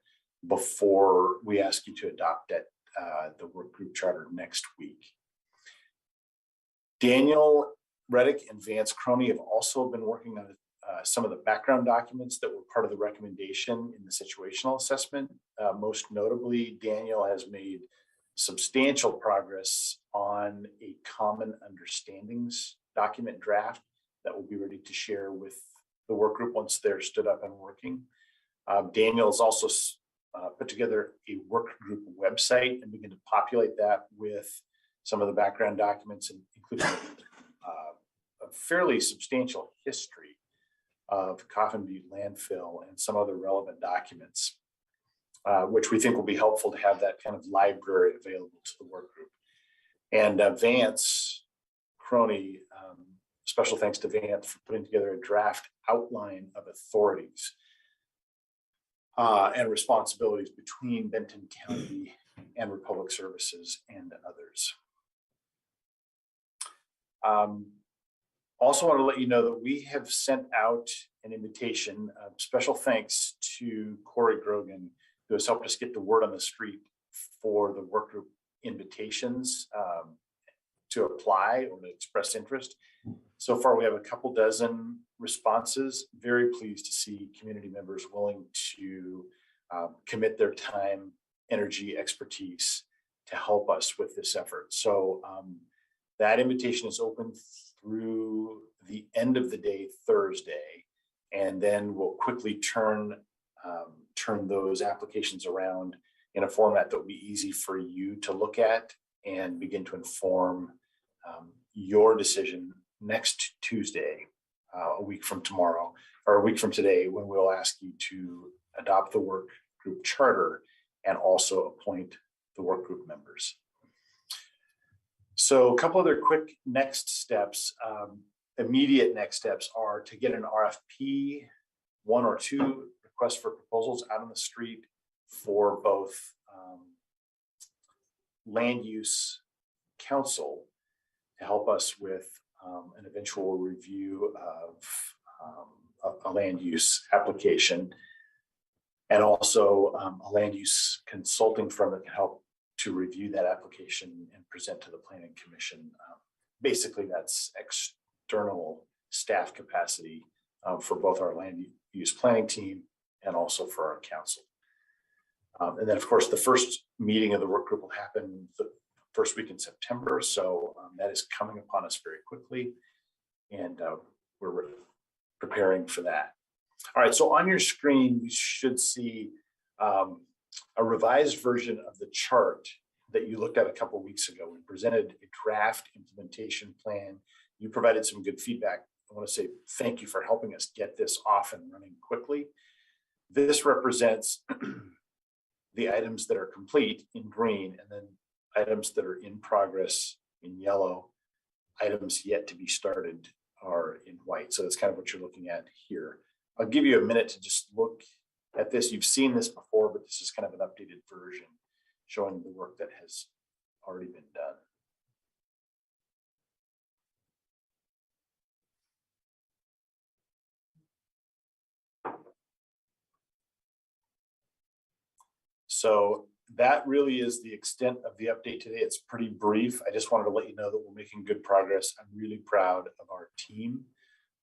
before we ask you to adopt it, the work group charter next week. Daniel Reddick and Vance Croney have also been working on some of the background documents that were part of the recommendation in the situational assessment. Most notably, Daniel has made substantial progress on a common understandings document draft that will be ready to share with the work group once they're stood up and working. Daniel has also put together a work group website and begin to populate that with some of the background documents, including a fairly substantial history of Coffin Butte landfill and some other relevant documents. which we think will be helpful to have that kind of library available to the work group. And Vance Crony, special thanks to Vance for putting together a draft outline of authorities and responsibilities between Benton County and Republic Services and others. Also want to let you know that we have sent out an invitation, special thanks to Corey Grogan, who has helped us get the word on the street for the work group invitations to apply or to express interest. So far, we have a couple dozen responses. Very pleased to see community members willing to commit their time, energy, expertise to help us with this effort. So that invitation is open through the end of the day, Thursday, and then we'll quickly turn those applications around in a format that will be easy for you to look at and begin to inform your decision next Tuesday, a week from tomorrow, or a week from today, when we'll ask you to adopt the work group charter and also appoint the work group members. So a couple other quick next steps, immediate next steps are to get an RFP, 1 or 2 requests for proposals out on the street for both land use council to help us with an eventual review of a land use application, and also a land use consulting firm that can help to review that application and present to the planning commission. Basically, that's external staff capacity for both our land use planning team and also for our council. And then, of course, the first meeting of the work group will happen the first week in September. So that is coming upon us very quickly, and we're preparing for that. All right, so on your screen, you should see a revised version of the chart that you looked at a couple of weeks ago. We presented a draft implementation plan. You provided some good feedback. I want to say thank you for helping us get this off and running quickly. This represents the items that are complete in green, and then items that are in progress in yellow. Items yet to be started are in white. So that's kind of what you're looking at here. I'll give you a minute to just look at this. You've seen this before, but this is kind of an updated version showing the work that has already been done. So that really is the extent of the update today. It's pretty brief. I just wanted to let you know that we're making good progress. I'm really proud of our team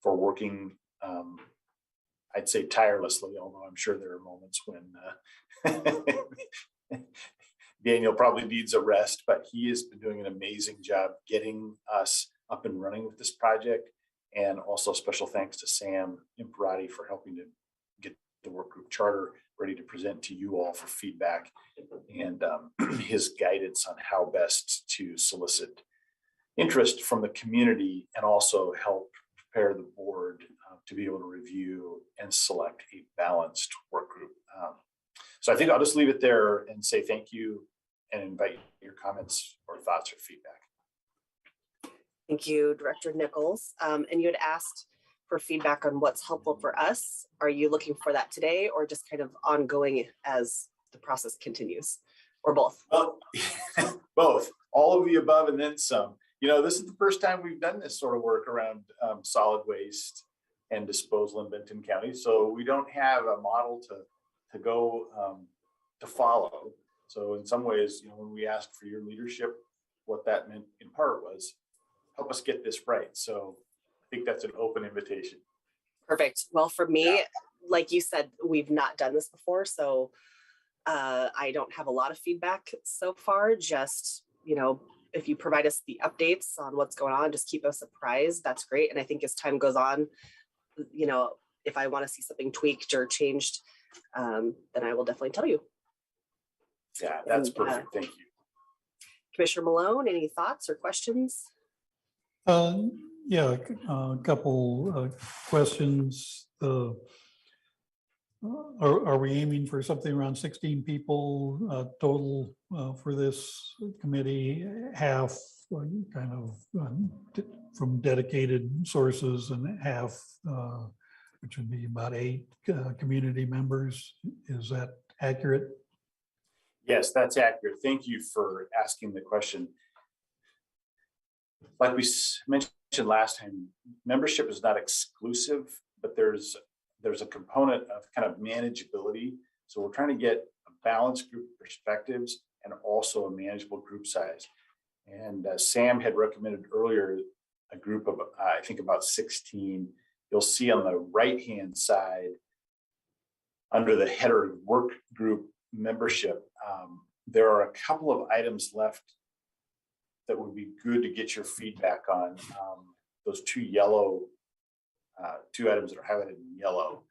for working, I'd say tirelessly, although I'm sure there are moments when Daniel probably needs a rest, but he has been doing an amazing job getting us up and running with this project. And also special thanks to Sam Imperati for helping to get the work group charter ready to present to you all for feedback, and his guidance on how best to solicit interest from the community and also help prepare the board to be able to review and select a balanced work group. So I think I'll just leave it there and say thank you and invite your comments or thoughts or feedback. Thank you, Director Nichols. And you had asked for feedback on what's helpful for us. Are you looking for that today, or just kind of ongoing as the process continues, or both? Well, both, all of the above and then some. You know, this is the first time we've done this sort of work around solid waste and disposal in Benton County. So we don't have a model to go to follow. So in some ways, you know, when we asked for your leadership, what that meant in part was help us get this right. So I think that's an open invitation. Perfect. Well, for me, like you said, we've not done this before, so I don't have a lot of feedback so far. Just, you know, if you provide us the updates on what's going on, just keep us apprised. That's great. And I think as time goes on, you know, if I want to see something tweaked or changed, then I will definitely tell you. Yeah, that's perfect. Thank you. Commissioner Malone, any thoughts or questions? Yeah, a couple questions. The are we aiming for something around 16 people total for this committee? Half kind of from dedicated sources and half, which would be about 8 community members. Is that accurate? Yes, that's accurate. Thank you for asking the question. Like we mentioned last time, membership is not exclusive, but there's a component of kind of manageability. So we're trying to get a balanced group of perspectives and also a manageable group size. And Sam had recommended earlier a group of, I think about 16. You'll see on the right-hand side, under the header work group membership, there are a couple of items left that would be good to get your feedback on. Those two items that are highlighted in yellow.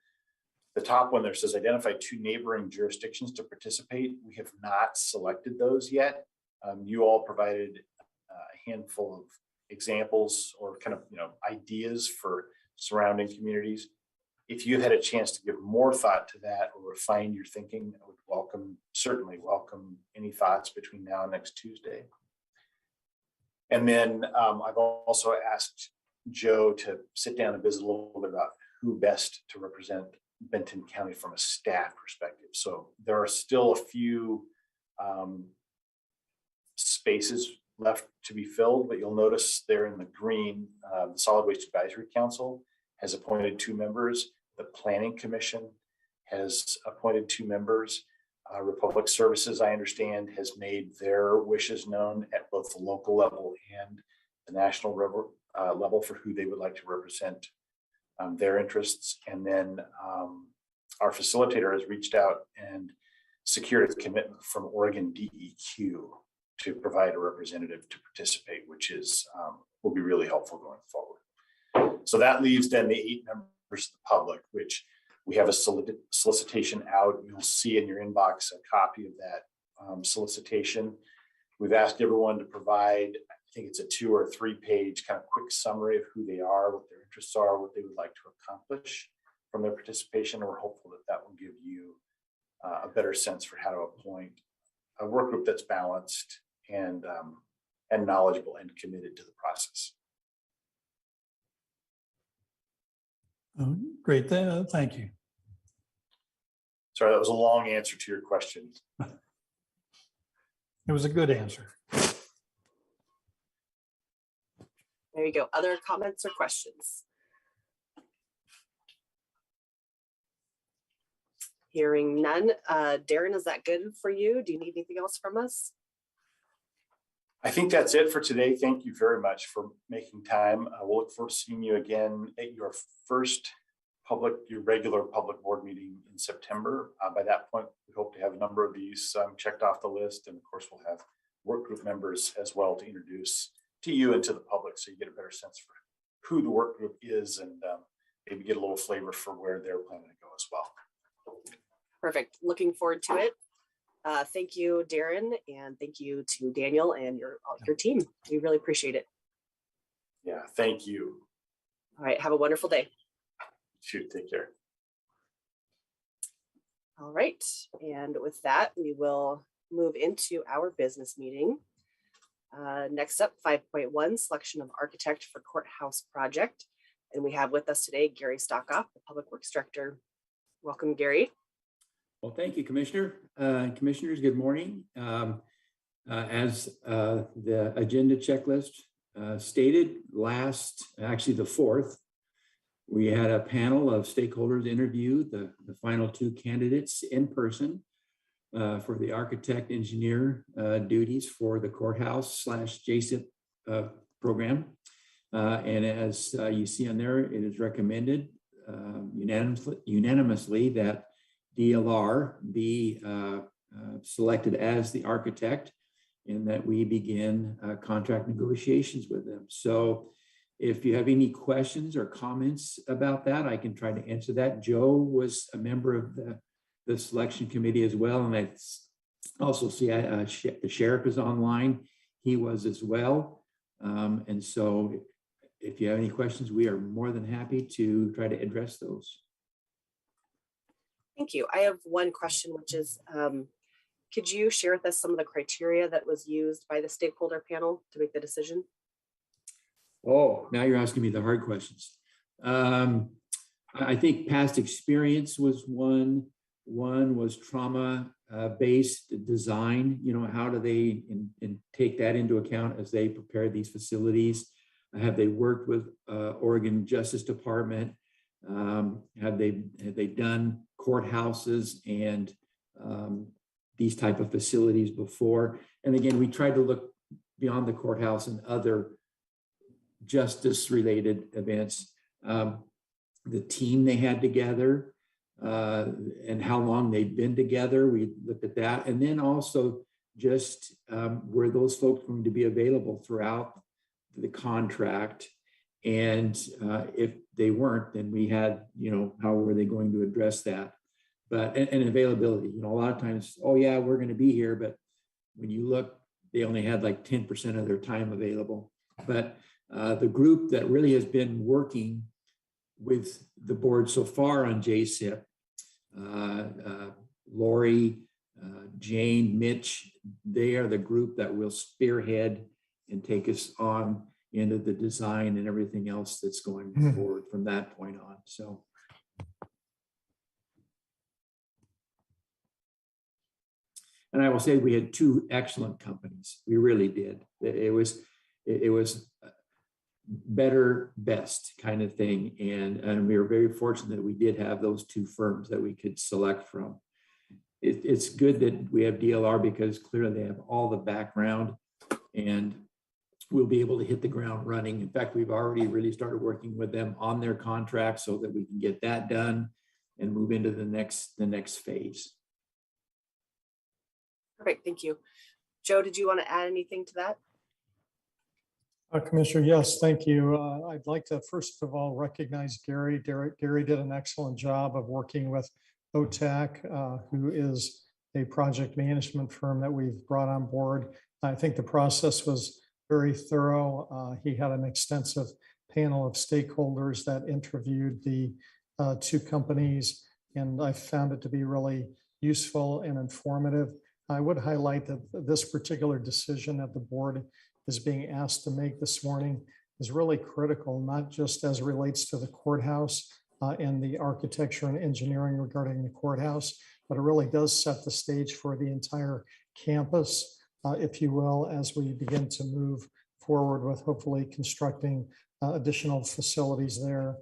The top one there says identify 2 neighboring jurisdictions to participate. We have not selected those yet. You all provided a handful of examples or kind of ideas for surrounding communities. If you've had a chance to give more thought to that or refine your thinking, I would certainly welcome any thoughts between now and next Tuesday. And then I've also asked Joe to sit down and visit a little bit about who best to represent Benton County from a staff perspective. So there are still a few spaces left to be filled, but you'll notice there in the green, the Solid Waste Advisory Council has appointed 2 members. The Planning Commission has appointed 2 members. Republic Services, I understand, has made their wishes known at both the local level and the national level for who they would like to represent their interests. And then our facilitator has reached out and secured a commitment from Oregon DEQ to provide a representative to participate, which is will be really helpful going forward. So that leaves then the 8 members of the public, which we have a solicitation out. You'll see in your inbox a copy of that solicitation. We've asked everyone to provide, I think it's a 2 or 3 page kind of quick summary of who they are, what their interests are, what they would like to accomplish from their participation. And we're hopeful that that will give you a better sense for how to appoint a work group that's balanced and knowledgeable and committed to the process. Great, thank you. Sorry, that was a long answer to your question. It was a good answer. There you go. Other comments or questions? Hearing none. Darren, is that good for you? Do you need anything else from us? I think that's it for today. Thank you very much for making time. We'll look forward to seeing you again at your first your regular public board meeting in September. By that point, we hope to have a number of these checked off the list. And of course, we'll have work group members as well to introduce to you and to the public, so you get a better sense for who the work group is and maybe get a little flavor for where they're planning to go as well. Perfect. Looking forward to it. Thank you, Darren, and thank you to Daniel and your team. We really appreciate it. Yeah, thank you. All right, have a wonderful day. Shoot, take care. All right, and with that, we will move into our business meeting. Next up, 5.1, selection of architect for courthouse project. And we have with us today, Gary Stockoff, the Public Works Director. Welcome, Gary. Well, thank you, Commissioner. Commissioners, good morning. As the agenda checklist stated, actually the 4th, we had a panel of stakeholders interview the final 2 candidates in person for the architect engineer duties for the courthouse / JSIP program. And as you see on there, it is recommended unanimously that DLR be selected as the architect and that we begin contract negotiations with them. So if you have any questions or comments about that, I can try to answer that. Joe was a member of the selection committee as well. And I also see the sheriff is online. He was as well. And so if you have any questions, we are more than happy to try to address those. Thank you. I have one question, which is, could you share with us some of the criteria that was used by the stakeholder panel to make the decision? Oh, now you're asking me the hard questions. I think past experience was one. One was trauma-based design. You know, how do they take that into account as they prepare these facilities? Have they worked with Oregon Justice Department? Have they done courthouses and these type of facilities before? And again, we tried to look beyond the courthouse and other justice-related events. The team they had together and how long they've been together, we looked at that. And then also just were those folks going to be available throughout the contract? And if they weren't, then we had, you know, how were they going to address that? But and availability, you know, a lot of times, oh yeah, we're going to be here, but when you look, they only had like 10% of their time available. But the group that really has been working with the board so far on JSIP, Lori, Jane, Mitch, they are the group that will spearhead and take us on into the design and everything else that's going forward from that point on. So. And I will say we had two excellent companies. We really did. It was better, best kind of thing. And we were very fortunate that we did have those two firms that we could select from. It's good that we have DLR because clearly they have all the background and we'll be able to hit the ground running. In fact, we've already really started working with them on their contract so that we can get that done and move into the next phase. Perfect, thank you. Joe, did you want to add anything to that? Commissioner, yes, thank you. I'd like to first of all recognize Gary. Gary did an excellent job of working with OTAC, who is a project management firm that we've brought on board. I think the process was very thorough. He had an extensive panel of stakeholders that interviewed the two companies, and I found it to be really useful and informative. I would highlight that this particular decision that the board is being asked to make this morning is really critical, not just as it relates to the courthouse and the architecture and engineering regarding the courthouse, but it really does set the stage for the entire campus, if you will, as we begin to move forward with hopefully constructing additional facilities there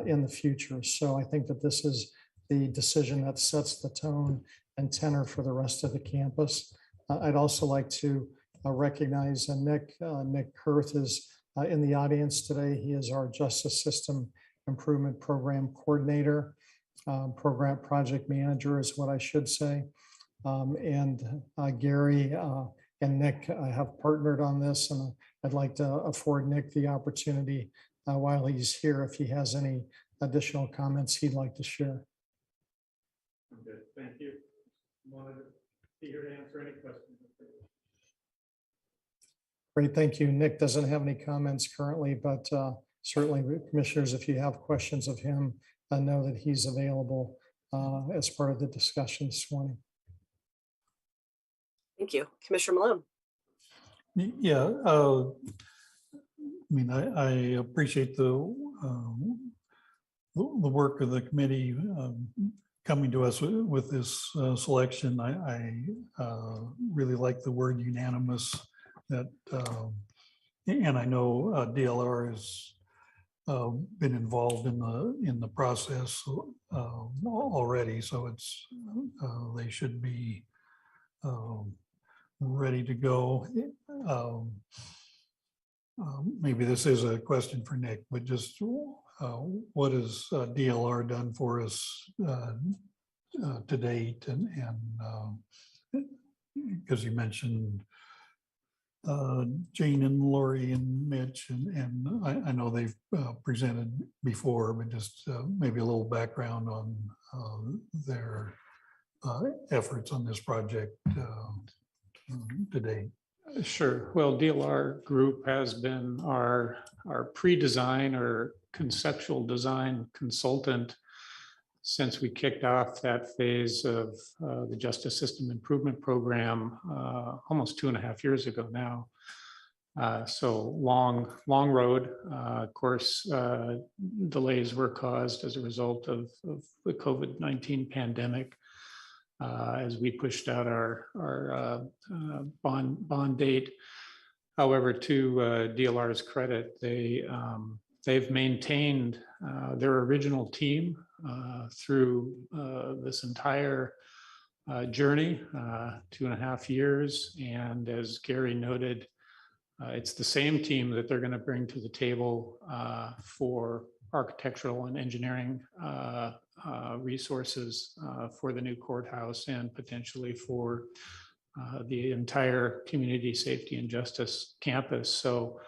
in the future. So I think that this is the decision that sets the tone and tenor for the rest of the campus. I'd also like to recognize Nick. Nick Kurth is in the audience today. He is our Justice System Improvement Program Coordinator, Program Project Manager is what I should say. And Gary and Nick have partnered on this, and I'd like to afford Nick the opportunity while he's here if he has any additional comments he'd like to share. Okay, thank you. Wanted to be here to answer any questions. Great, thank you. Nick doesn't have any comments currently, but certainly, commissioners, if you have questions of him, I know that he's available as part of the discussion this morning. Thank you. Commissioner Malone. Yeah, I mean, I appreciate the work of the committee coming to us with this selection. I really like the word unanimous. That and I know DLR has been involved in the process already, so it's they should be ready to go. Maybe this is a question for Nick, but just what has DLR done for us to date, and because you mentioned Jane and Lori and Mitch, and I know they've presented before, but just maybe a little background on their efforts on this project to date. Sure. Well, DLR Group has been our pre-design or conceptual design consultant since we kicked off that phase of the Justice System Improvement Program almost 2.5 years ago now. So long road. Of course, delays were caused as a result of the COVID-19 pandemic. As we pushed out our bond date. However, to DLR's credit, they've maintained their original team through this entire journey, 2.5 years. And as Gary noted, it's the same team that they're going to bring to the table for architectural and engineering resources for the new courthouse and potentially for the entire community safety and justice campus. So,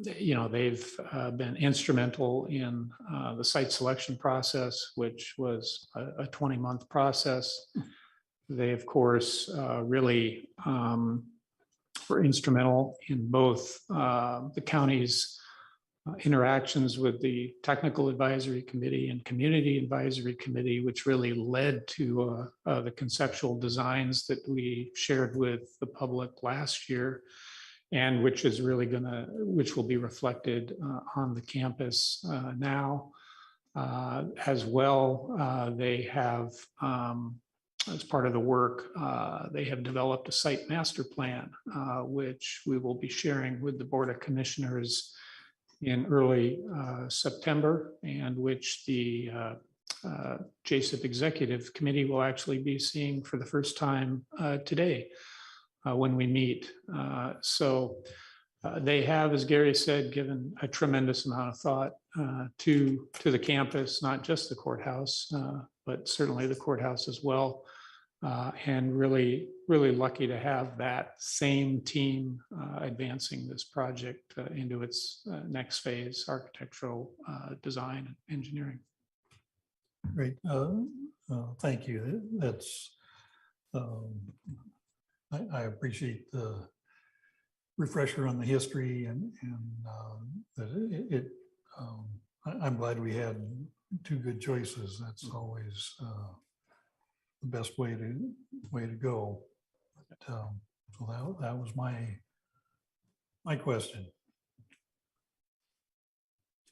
they've been instrumental in the site selection process, which was a 20-month process. They, of course, really were instrumental in both the county's interactions with the Technical Advisory Committee and Community Advisory Committee, which really led to the conceptual designs that we shared with the public last year, and which is really which will be reflected on the campus now. As well, they have, as part of the work, they have developed a site master plan, which we will be sharing with the Board of Commissioners in early September, and which the JSIP Executive Committee will actually be seeing for the first time today when we meet. So they have, as Gary said, given a tremendous amount of thought to the campus, not just the courthouse, but certainly the courthouse as well. And really lucky to have that same team advancing this project into its next phase, architectural design and engineering. Great. Thank you. That's I appreciate the refresher on the history and that I'm glad we had two good choices. That's always the best way to go. But, so that was my question.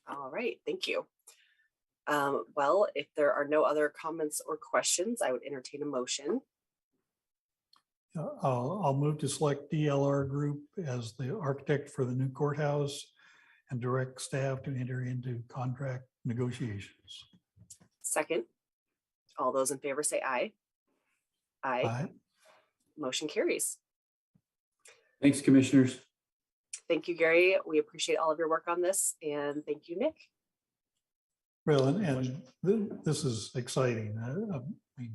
All right, thank you. Well, if there are no other comments or questions, I would entertain a motion. I'll move to select DLR Group as the architect for the new courthouse and direct staff to enter into contract negotiations. Second, all those in favor say aye. Aye. Aye. Motion carries. Thanks, commissioners. Thank you, Gary. We appreciate all of your work on this, and thank you, Nick. Well, and this is exciting. I mean,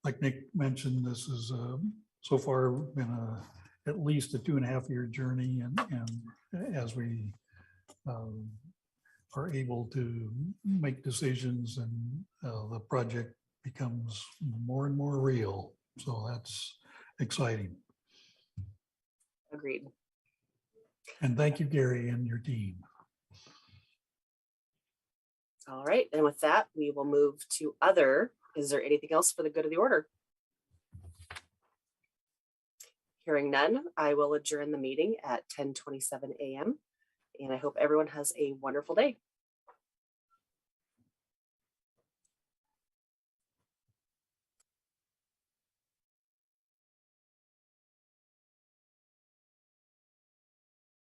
like Nick mentioned, this is so far been at least a 2.5-year journey, and as we are able to make decisions, and the project becomes more and more real. So that's exciting. Agreed. And thank you, Gary, and your team. All right, and with that, we will move to other. Is there anything else for the good of the order? Hearing none, I will adjourn the meeting at 10:27 a.m. And I hope everyone has a wonderful day.